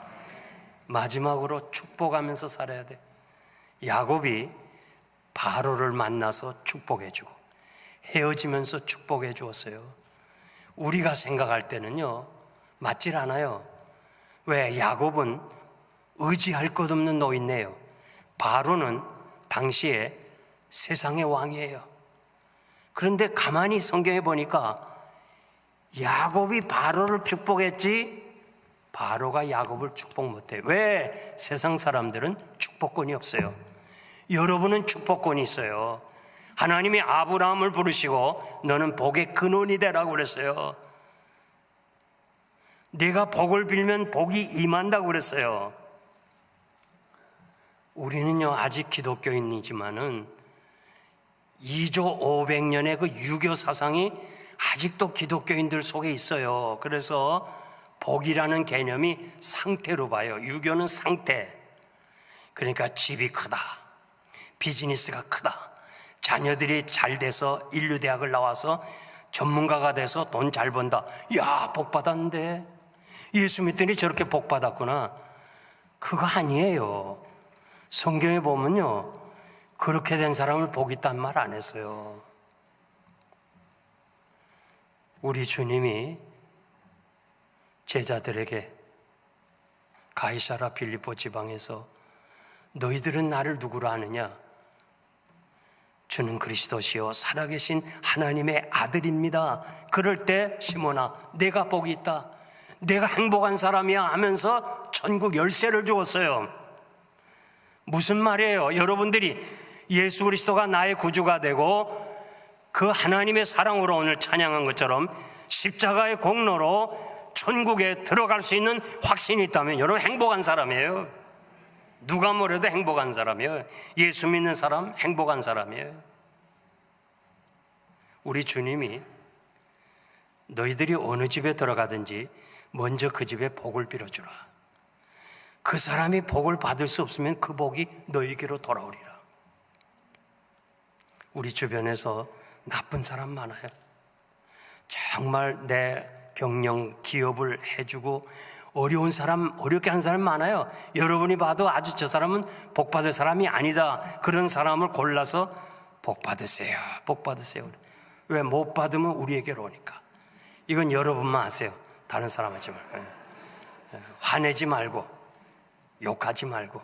마지막으로 축복하면서 살아야 돼. 야곱이 바로를 만나서 축복해주고 헤어지면서 축복해 주었어요. 우리가 생각할 때는요 맞질 않아요. 왜? 야곱은 의지할 것 없는 노인네요. 바로는 당시에 세상의 왕이에요. 그런데 가만히 성경에 보니까 야곱이 바로를 축복했지 바로가 야곱을 축복 못해. 왜? 세상 사람들은 축복권이 없어요. 여러분은 축복권이 있어요. 하나님이 아브라함을 부르시고 너는 복의 근원이 되라고 그랬어요. 네가 복을 빌면 복이 임한다고 그랬어요. 우리는요 아직 기독교인이지만은 2조 500년의 그 유교 사상이 아직도 기독교인들 속에 있어요. 그래서 복이라는 개념이 상태로 봐요. 유교는 상태. 그러니까 집이 크다, 비즈니스가 크다, 자녀들이 잘 돼서 인류대학을 나와서 전문가가 돼서 돈 잘 번다. 야, 복 받았는데. 예수 믿더니 저렇게 복 받았구나. 그거 아니에요. 성경에 보면요, 그렇게 된 사람을 복 있다는 말 안 했어요. 우리 주님이 제자들에게 가이사라 빌립보 지방에서 너희들은 나를 누구로 아느냐? 주는 그리스도시요 살아계신 하나님의 아들입니다. 그럴 때 시몬아, 내가 복이 있다, 내가 행복한 사람이야 하면서 천국 열쇠를 주었어요. 무슨 말이에요? 여러분들이 예수 그리스도가 나의 구주가 되고 그 하나님의 사랑으로 오늘 찬양한 것처럼 십자가의 공로로 천국에 들어갈 수 있는 확신이 있다면 여러분 행복한 사람이에요. 누가 뭐래도 행복한 사람이에요. 예수 믿는 사람 행복한 사람이에요. 우리 주님이 너희들이 어느 집에 들어가든지 먼저 그 집에 복을 빌어주라. 그 사람이 복을 받을 수 없으면 그 복이 너희에게로 돌아오리라. 우리 주변에서 나쁜 사람 많아요. 정말 내 경영 기업을 해주고 어려운 사람, 어렵게 하는 사람 많아요. 여러분이 봐도 아주 저 사람은 복 받을 사람이 아니다, 그런 사람을 골라서 복 받으세요, 복 받으세요. 왜? 못 받으면 우리에게로 오니까. 이건 여러분만 아세요. 다른 사람 하지 말고. 화내지 말고 욕하지 말고.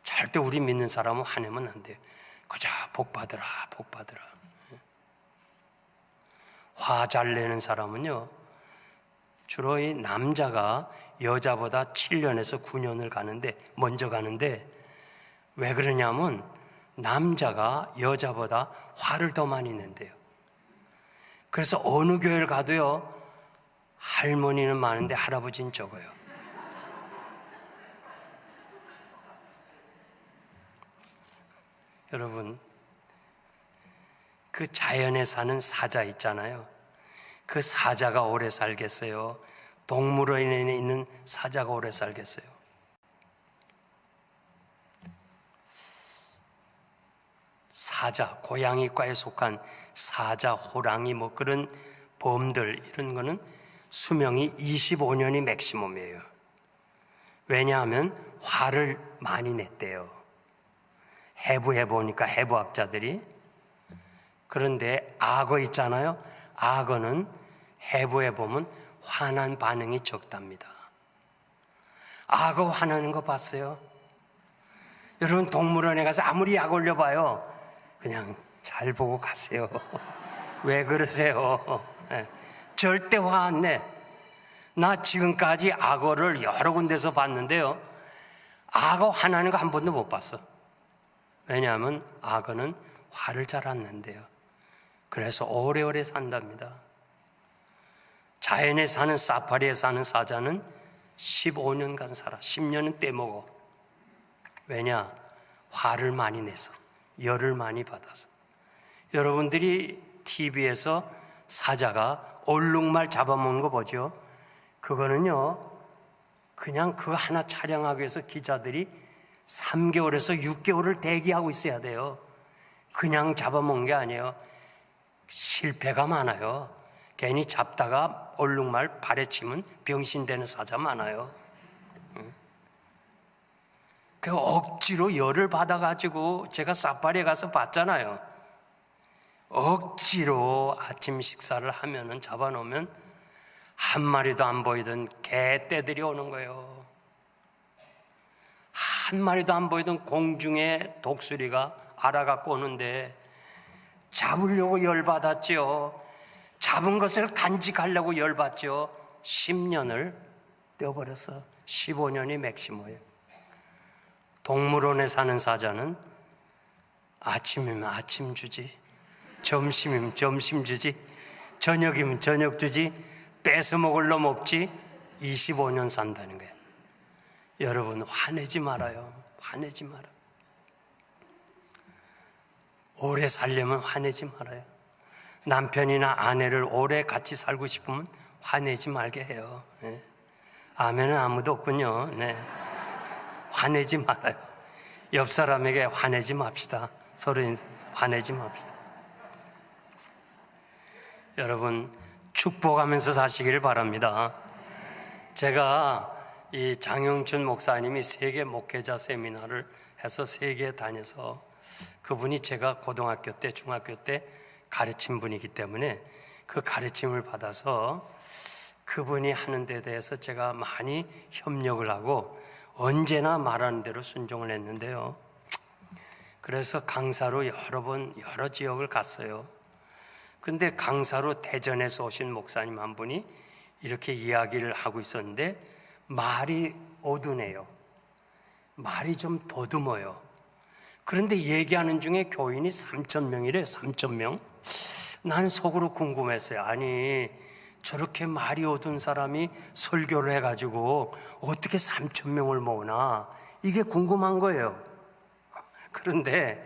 절대 우리 믿는 사람은 화내면 안 돼요. 그저 복 받으라, 복 받으라. 화 잘 내는 사람은요, 주로 이 남자가 여자보다 7년에서 9년을 가는데, 먼저 가는데, 왜 그러냐면 남자가 여자보다 화를 더 많이 낸대요. 그래서 어느 교회를 가도요, 할머니는 많은데 할아버지는 적어요. 여러분, 그 자연에 사는 사자 있잖아요. 그 사자가 오래 살겠어요? 동물원에 있는 사자가 오래 살겠어요? 사자, 고양이과에 속한 사자, 호랑이 뭐 그런 범들, 이런 거는 수명이 25년이 맥시멈이에요. 왜냐하면 화를 많이 냈대요. 해부해보니까 해부학자들이. 그런데 악어 있잖아요. 악어는 해부해보면 화난 반응이 적답니다. 악어 화나는 거 봤어요? 여러분 동물원에 가서 아무리 약 올려봐요, 그냥 잘 보고 가세요. 왜 그러세요? 절대 화 안 내. 나 지금까지 악어를 여러 군데서 봤는데요, 악어 화나는 거 한 번도 못 봤어. 왜냐하면 악어는 화를 잘 안 낸대요. 그래서 오래오래 산답니다. 자연에 사는, 사파리에 사는 사자는 15년간 살아. 10년은 떼먹어. 왜냐? 화를 많이 내서, 열을 많이 받아서. 여러분들이 TV에서 사자가 얼룩말 잡아먹는 거 보죠? 그거는요, 그냥 그거 하나 촬영하기 위해서 기자들이 3개월에서 6개월을 대기하고 있어야 돼요. 그냥 잡아먹는 게 아니에요. 실패가 많아요. 괜히 잡다가 얼룩말 발에 치면 병신되는 사자 많아요. 그 억지로 열을 받아가지고, 제가 사파리에 가서 봤잖아요. 억지로 아침 식사를 하면은, 잡아놓으면 한 마리도 안 보이던 개떼들이 오는 거예요. 한 마리도 안 보이던 공중에 독수리가 알아갖고 오는데 잡으려고 열받았죠. 잡은 것을 간직하려고 열받죠. 10년을 떼어버려서 15년이 맥시모예요. 동물원에 사는 사자는 아침이면 아침 주지, 점심이면 점심 주지, 저녁이면 저녁 주지, 뺏어 먹을 놈 없지. 25년 산다는 거예요. 여러분 화내지 말아요. 화내지 말아요. 오래 살려면 화내지 말아요. 남편이나 아내를 오래 같이 살고 싶으면 화내지 말게 해요. 네. 아멘은 아무도 없군요. 네. 화내지 말아요. 옆 사람에게 화내지 맙시다. 서로 화내지 맙시다. 여러분 축복하면서 사시길 바랍니다. 제가 이 장영춘 목사님이 세계 목회자 세미나를 해서 세계에 다녀서 그분이 제가 고등학교 때 중학교 때 가르친 분이기 때문에 그 가르침을 받아서 그분이 하는 데 대해서 제가 많이 협력을 하고 언제나 말하는 대로 순종을 했는데요. 그래서 강사로 여러 번 여러 지역을 갔어요. 근데 강사로 대전에서 오신 목사님 한 분이 이렇게 이야기를 하고 있었는데 말이 어두네요. 말이 좀 더듬어요. 그런데 얘기하는 중에 교인이 3,000명이래. 3,000명. 난 속으로 궁금했어요. 아니 저렇게 말이 어두운 사람이 설교를 해가지고 어떻게 3,000명을 모으나 이게 궁금한 거예요. 그런데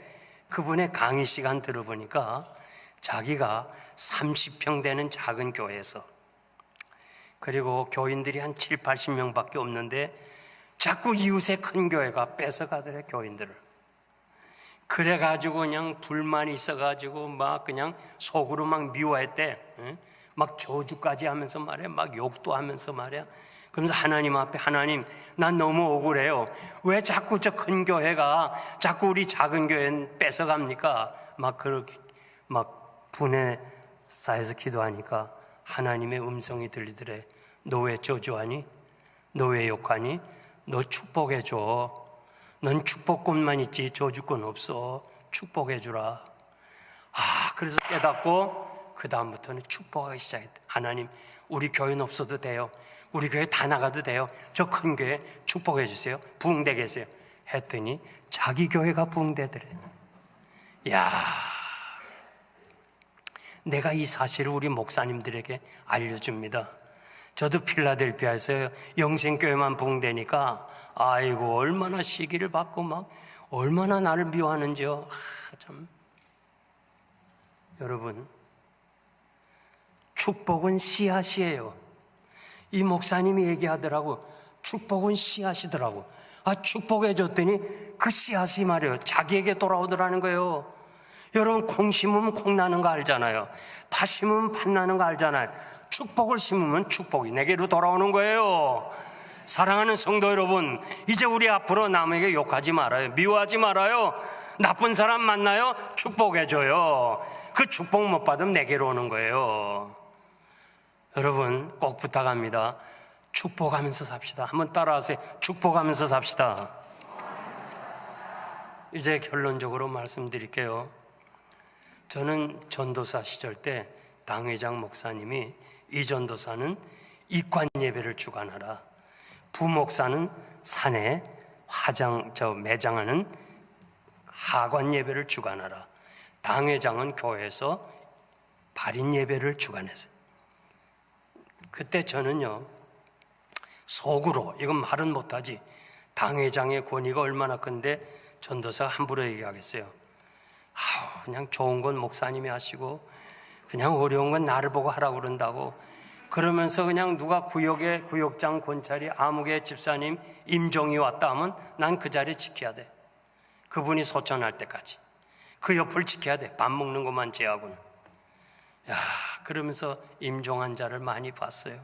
그분의 강의 시간 들어보니까 자기가 30평 되는 작은 교회에서 그리고 교인들이 한 7, 80명밖에 없는데 자꾸 이웃의 큰 교회가 뺏어가더래 교인들을. 그래가지고 그냥 불만이 있어가지고 막 그냥 속으로 막 미워했대. 막 저주까지 하면서 말이야. 막 욕도 하면서 말이야. 그러면서 하나님 앞에 하나님 난 너무 억울해요. 왜 자꾸 저 큰 교회가 자꾸 우리 작은 교회는 뺏어갑니까? 막 그렇게 막 분에 쌓여서 기도하니까 하나님의 음성이 들리더래. 너 왜 저주하니? 너 왜 욕하니? 너 축복해줘. 넌 축복권만 있지 저주권 없어. 축복해주라. 그래서 깨닫고 그 다음부터는 축복하기 시작했다. 하나님 우리 교회는 없어도 돼요. 우리 교회 다 나가도 돼요. 저 큰 교회 축복해 주세요. 부흥되게 해주세요. 했더니 자기 교회가 부흥되더래. 야, 내가 이 사실을 우리 목사님들에게 알려줍니다. 저도 필라델피아에서 영생교회만 부흥되니까 아이고 얼마나 시기를 받고 막 얼마나 나를 미워하는지요. 참. 여러분 축복은 씨앗이에요. 이 목사님이 얘기하더라고. 축복은 씨앗이더라고. 축복해 줬더니 그 씨앗이 말이에요 자기에게 돌아오더라는 거예요. 여러분 콩 심으면 콩 나는 거 알잖아요. 팥 심으면 팥 나는 거 알잖아요. 축복을 심으면 축복이 내게로 돌아오는 거예요. 사랑하는 성도 여러분, 이제 우리 앞으로 남에게 욕하지 말아요. 미워하지 말아요. 나쁜 사람 만나요? 축복해줘요. 그 축복 못 받으면 내게로 오는 거예요. 여러분 꼭 부탁합니다. 축복하면서 삽시다. 한번 따라하세요. 축복하면서 삽시다. 이제 결론적으로 말씀드릴게요. 저는 전도사 시절 때 당회장 목사님이 이 전도사는 이관 예배를 주관하라. 부목사는 산에 매장하는 하관 예배를 주관하라. 당회장은 교회에서 발인 예배를 주관했어요. 그때 저는요 속으로 이건 말은 못하지 당회장의 권위가 얼마나 큰데 전도사가 함부로 얘기하겠어요. 그냥 좋은 건 목사님이 하시고 그냥 어려운 건 나를 보고 하라고 그런다고 그러면서 그냥 누가 구역장 권찰이 아무개 집사님 임종이 왔다 하면 난 그 자리에 지켜야 돼. 그분이 소천할 때까지 그 옆을 지켜야 돼. 밥 먹는 것만 제하고는. 그러면서 임종한 자를 많이 봤어요.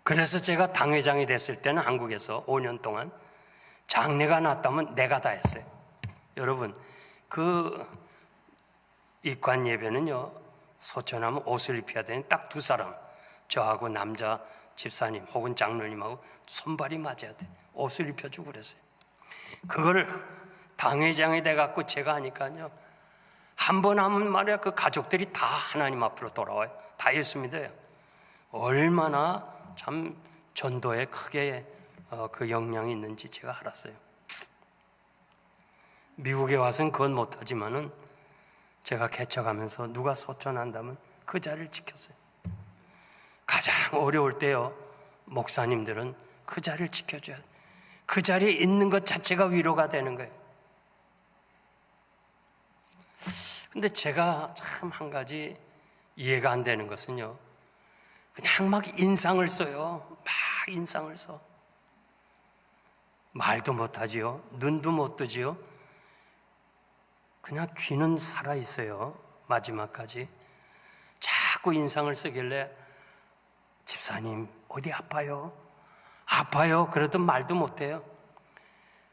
그래서 제가 당회장이 됐을 때는 한국에서 5년 동안 장례가 났다면 내가 다 했어요. 여러분 그 입관 예배는요 소천하면 옷을 입혀야 되는 딱 두 사람, 저하고 남자 집사님 혹은 장로님하고 손발이 맞아야 돼. 옷을 입혀주고 그랬어요. 그거를 당회장이 돼갖고 제가 하니까요 한 번 하면 말이야 그 가족들이 다 하나님 앞으로 돌아와요. 다 예수 믿어요. 얼마나 참 전도에 크게 그 영향이 있는지 제가 알았어요. 미국에 와서는 그건 못하지만은 제가 개척하면서 누가 소천한다면 그 자리를 지켰어요. 가장 어려울 때요 목사님들은 그 자리를 지켜줘야 돼요. 그 자리에 있는 것 자체가 위로가 되는 거예요. 근데 제가 참 한 가지 이해가 안 되는 것은요 그냥 막 인상을 써요. 막 인상을 써. 말도 못하지요. 눈도 못 뜨지요. 그냥 귀는 살아있어요. 마지막까지 자꾸 인상을 쓰길래 집사님 어디 아파요? 아파요? 그래도 말도 못해요.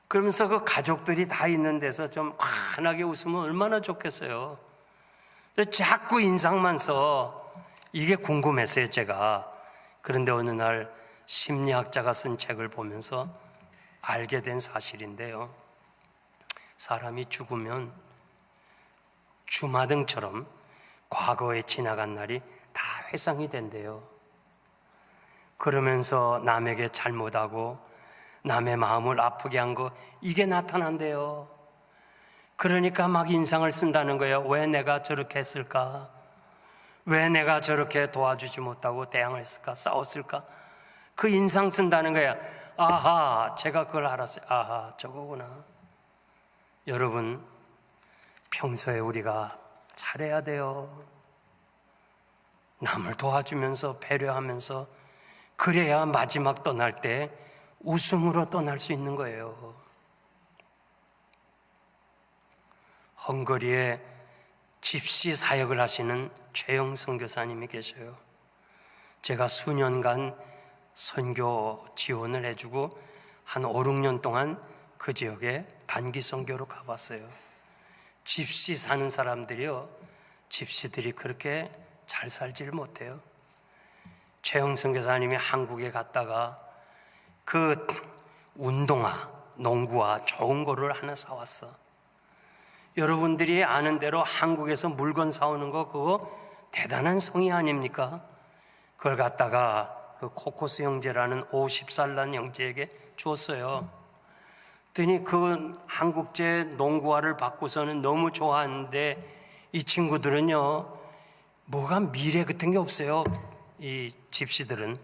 그러면서 그 가족들이 다 있는 데서 좀 환하게 웃으면 얼마나 좋겠어요. 자꾸 인상만 써. 이게 궁금했어요, 제가. 그런데 어느 날 심리학자가 쓴 책을 보면서 알게 된 사실인데요. 사람이 죽으면 주마등처럼 과거에 지나간 날이 다 회상이 된대요. 그러면서 남에게 잘못하고 남의 마음을 아프게 한 거 이게 나타난대요. 그러니까 막 인상을 쓴다는 거예요. 왜 내가 저렇게 했을까? 왜 내가 저렇게 도와주지 못하고 대항을 했을까? 싸웠을까? 그 인상 쓴다는 거야. 아하, 제가 그걸 알았어요. 아하, 저거구나. 여러분, 평소에 우리가 잘해야 돼요. 남을 도와주면서 배려하면서 그래야 마지막 떠날 때 웃음으로 떠날 수 있는 거예요. 헝가리에 집시 사역을 하시는 최영 선교사님이 계셔요. 제가 수년간 선교 지원을 해주고 한 5, 6년 동안 그 지역에 단기 선교로 가봤어요. 집시 사는 사람들이요, 집시들이 그렇게 잘 살지를 못해요. 최영 선교사님이 한국에 갔다가 그 운동화, 농구화 좋은 거를 하나 사왔어. 여러분들이 아는 대로 한국에서 물건 사오는 거 그거 대단한 성의 아닙니까? 그걸 갖다가 그 코코스 형제라는 50살 난 형제에게 줬어요. 그랬더니 그 한국제 농구화를 받고서는 너무 좋아하는데 이 친구들은요, 뭐가 미래 같은 게 없어요. 이 집시들은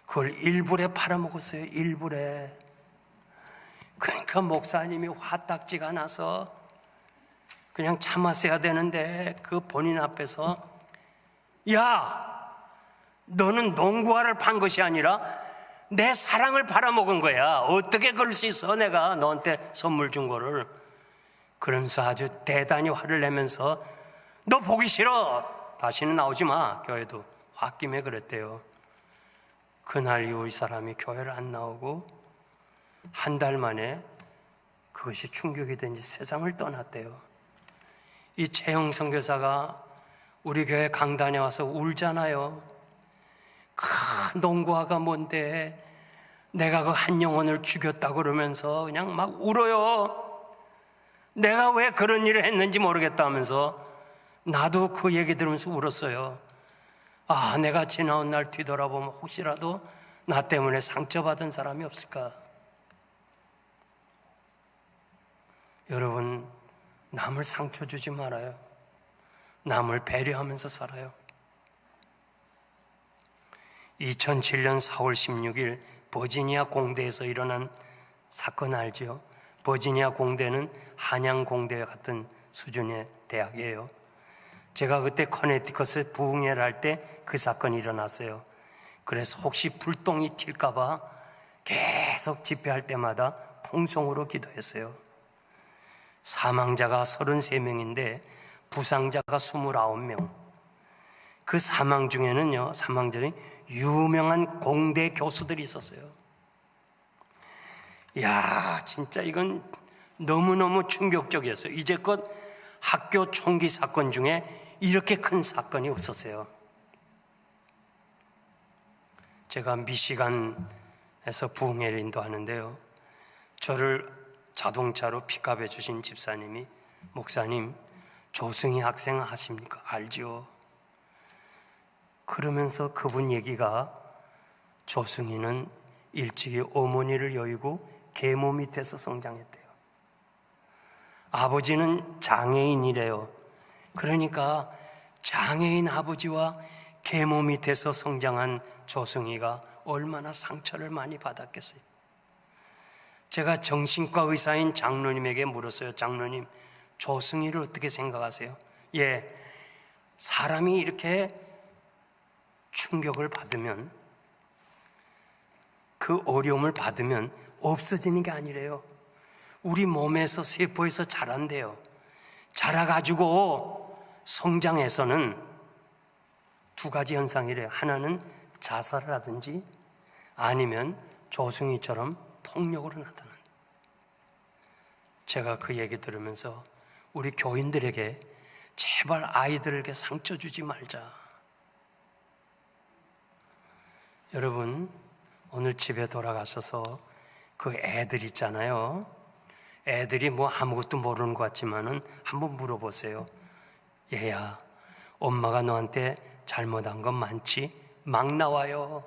그걸 일불에 팔아먹었어요. 일불에. 그러니까 목사님이 화딱지가 나서 그냥 참았어야 되는데 그 본인 앞에서, 야, 너는 농구화를 판 것이 아니라 내 사랑을 팔아먹은 거야. 어떻게 그럴 수 있어? 내가 너한테 선물 준 거를. 그러면서 아주 대단히 화를 내면서 너 보기 싫어, 다시는 나오지 마. 교회도 홧김에 그랬대요. 그날 이후 이 사람이 교회를 안 나오고 한 달 만에 그것이 충격이 된지 세상을 떠났대요. 이 최영 선교사가 우리 교회 강단에 와서 울잖아요. 큰 농구화가 뭔데 내가 그 한 영혼을 죽였다고 그러면서 그냥 막 울어요. 내가 왜 그런 일을 했는지 모르겠다 하면서 나도 그 얘기 들으면서 울었어요. 아, 내가 지나온 날 뒤돌아보면 혹시라도 나 때문에 상처받은 사람이 없을까? 여러분, 남을 상처 주지 말아요. 남을 배려하면서 살아요. 2007년 4월 16일 버지니아 공대에서 일어난 사건 알죠? 버지니아 공대는 한양 공대와 같은 수준의 대학이에요. 제가 그때 커네티컷에 부흥회를 할 때 그 사건이 일어났어요. 그래서 혹시 불똥이 튈까 봐 계속 집회할 때마다 통성으로 기도했어요. 사망자가 33명인데 부상자가 29명. 그 사망 중에는요, 사망자는 유명한 공대 교수들이 있었어요. 이야, 진짜 이건 너무너무 충격적이었어요. 이제껏 학교 총기 사건 중에 이렇게 큰 사건이 없었어요. 제가 미시간에서 부흥회를 인도하는데요, 저를 자동차로 픽업해 주신 집사님이, 목사님 조승희 학생 아십니까? 알죠? 그러면서 그분 얘기가, 조승희는 일찍이 어머니를 여의고 계모 밑에서 성장했대요. 아버지는 장애인이래요. 그러니까 장애인 아버지와 계모 밑에서 성장한 조승희가 얼마나 상처를 많이 받았겠어요. 제가 정신과 의사인 장로님에게 물었어요. 장로님, 조승희를 어떻게 생각하세요? 예, 사람이 이렇게 충격을 받으면, 그 어려움을 받으면 없어지는 게 아니래요. 우리 몸에서, 세포에서 자란대요. 자라가지고 성장에서는 두 가지 현상이래요. 하나는 자살을 하든지 아니면 조승이처럼 폭력으로 나타나는. 제가 그 얘기 들으면서 우리 교인들에게 제발 아이들에게 상처 주지 말자. 여러분, 오늘 집에 돌아가셔서 그 애들 있잖아요. 애들이 뭐 아무것도 모르는 것 같지만은 한번 물어보세요. 얘야, 엄마가 너한테 잘못한 건 많지? 막 나와요.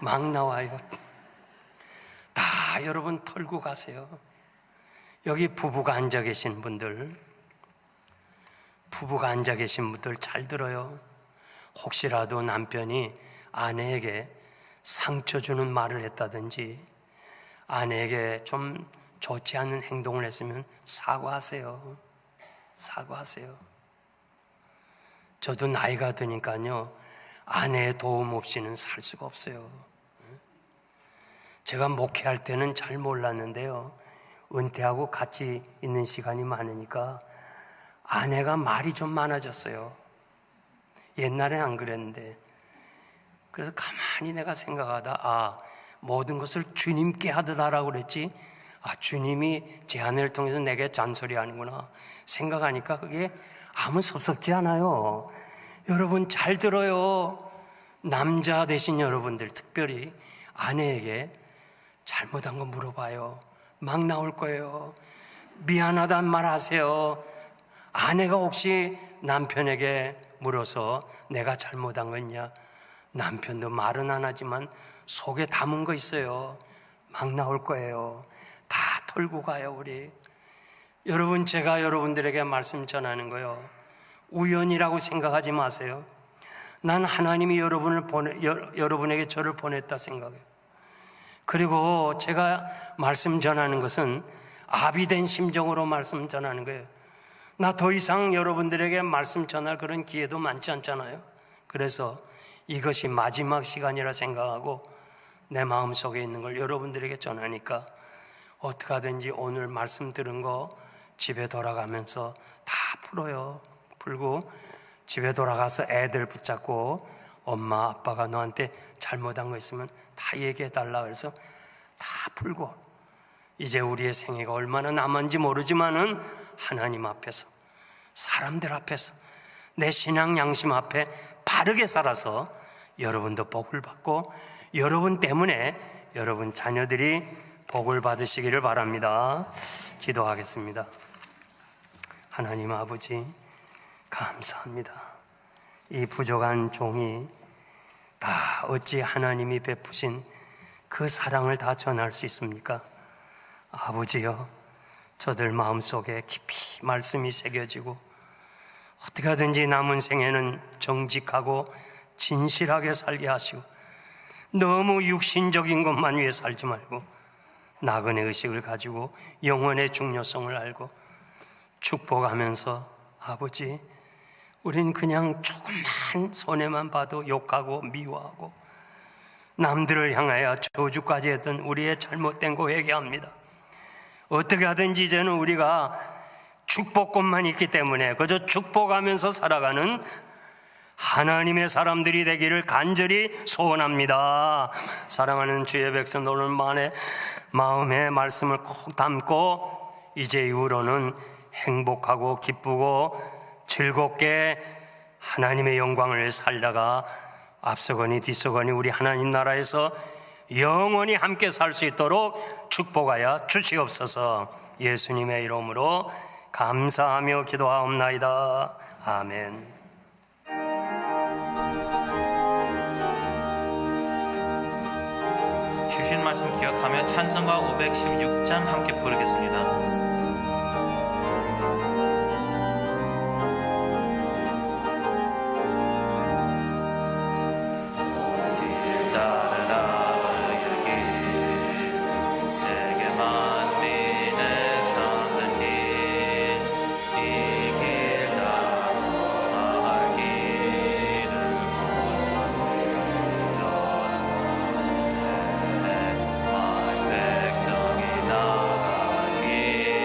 막 나와요. 다 여러분 털고 가세요. 여기 부부가 앉아 계신 분들, 잘 들어요. 혹시라도 남편이 아내에게 상처 주는 말을 했다든지 아내에게 좀 좋지 않은 행동을 했으면 사과하세요. 저도 나이가 드니까요, 아내의 도움 없이는 살 수가 없어요. 제가 목회할 때는 잘 몰랐는데요, 은퇴하고 같이 있는 시간이 많으니까 아내가 말이 좀 많아졌어요. 옛날엔 안 그랬는데. 그래서 가만히 내가 생각하다, 모든 것을 주님께 하듯하라고 그랬지, 주님이 제 아내를 통해서 내게 잔소리 하는구나 생각하니까 그게 아무 섭섭지 않아요. 여러분 잘 들어요. 남자 되신 여러분들, 특별히 아내에게 잘못한 거 물어봐요. 막 나올 거예요. 미안하단 말 하세요. 아내가 혹시 남편에게 물어서 내가 잘못한 거 있냐, 남편도 말은 안 하지만 속에 담은 거 있어요. 막 나올 거예요. 다 털고 가요. 우리 여러분, 제가 여러분들에게 말씀 전하는 거요, 우연이라고 생각하지 마세요. 난 하나님이 여러분에게 저를 보냈다 생각해요. 그리고 제가 말씀 전하는 것은 아비된 심정으로 말씀 전하는 거예요. 나 더 이상 여러분들에게 말씀 전할 그런 기회도 많지 않잖아요. 그래서 이것이 마지막 시간이라 생각하고 내 마음속에 있는 걸 여러분들에게 전하니까 어떻게 하든지 오늘 말씀 들은 거 집에 돌아가면서 다 풀고 집에 돌아가서 애들 붙잡고 엄마 아빠가 너한테 잘못한 거 있으면 다 얘기해 달라 그래서 다 풀고, 이제 우리의 생애가 얼마나 남았는지 모르지만은 하나님 앞에서, 사람들 앞에서, 내 신앙 양심 앞에 바르게 살아서 여러분도 복을 받고 여러분 때문에 여러분 자녀들이 복을 받으시기를 바랍니다. 기도하겠습니다. 하나님 아버지, 감사합니다. 이 부족한 종이 다 어찌 하나님이 베푸신 그 사랑을 다 전할 수 있습니까? 아버지여, 저들 마음속에 깊이 말씀이 새겨지고 어떻게 하든지 남은 생에는 정직하고 진실하게 살게 하시고 너무 육신적인 것만 위해 살지 말고 나그네 의식을 가지고 영혼의 중요성을 알고 축복하면서, 아버지, 우린 그냥 조금만 손해만 봐도 욕하고 미워하고 남들을 향하여 저주까지 했던 우리의 잘못된 거 회개합니다. 어떻게 하든지 이제는 우리가 축복권만 있기 때문에 그저 축복하면서 살아가는 하나님의 사람들이 되기를 간절히 소원합니다. 사랑하는 주의 백성 오늘만에 마음에 말씀을 콕 담고 이제 이후로는 행복하고 기쁘고 즐겁게 하나님의 영광을 살다가 앞서거니 뒤서거니 우리 하나님 나라에서 영원히 함께 살 수 있도록 축복하여 주시옵소서. 예수님의 이름으로 감사하며 기도하옵나이다. 아멘. 주신 말씀 기억하며 찬송가 516장 함께 부르겠습니다. 백성이 나가길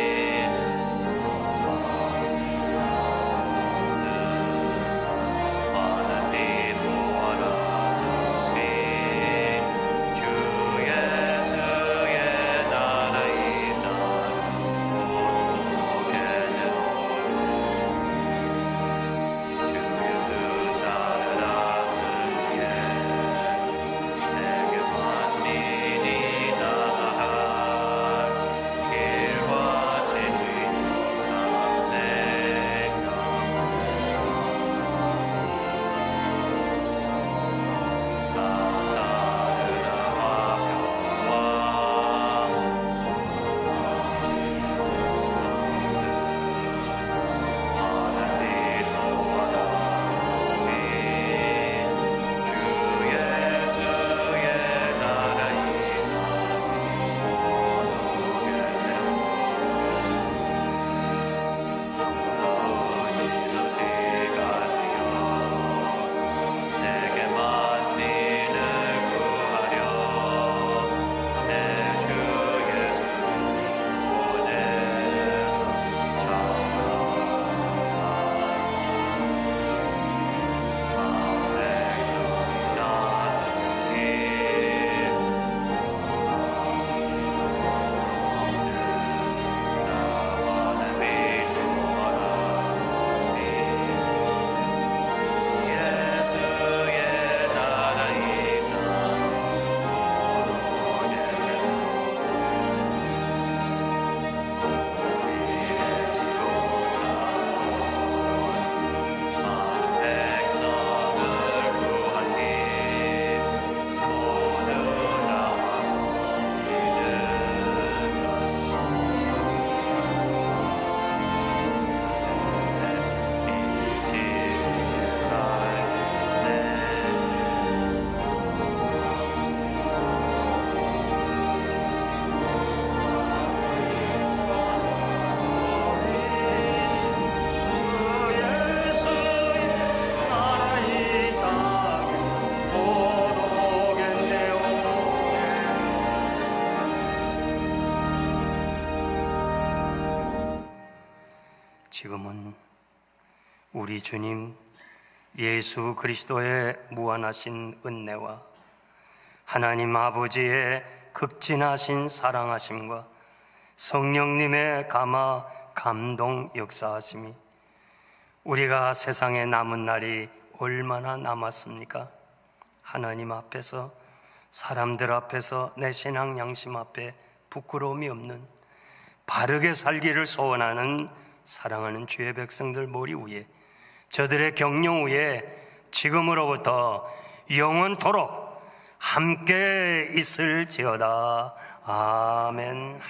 지금은 우리 주님 예수 그리스도의 무한하신 은혜와 하나님 아버지의 극진하신 사랑하심과 성령님의 감화 감동 역사하심이 우리가 세상에 남은 날이 얼마나 남았습니까? 하나님 앞에서, 사람들 앞에서, 내 신앙 양심 앞에 부끄러움이 없는 바르게 살기를 소원하는 사랑하는 주의 백성들 머리 위에, 저들의 경영 위에 지금으로부터 영원토록 함께 있을지어다. 아멘.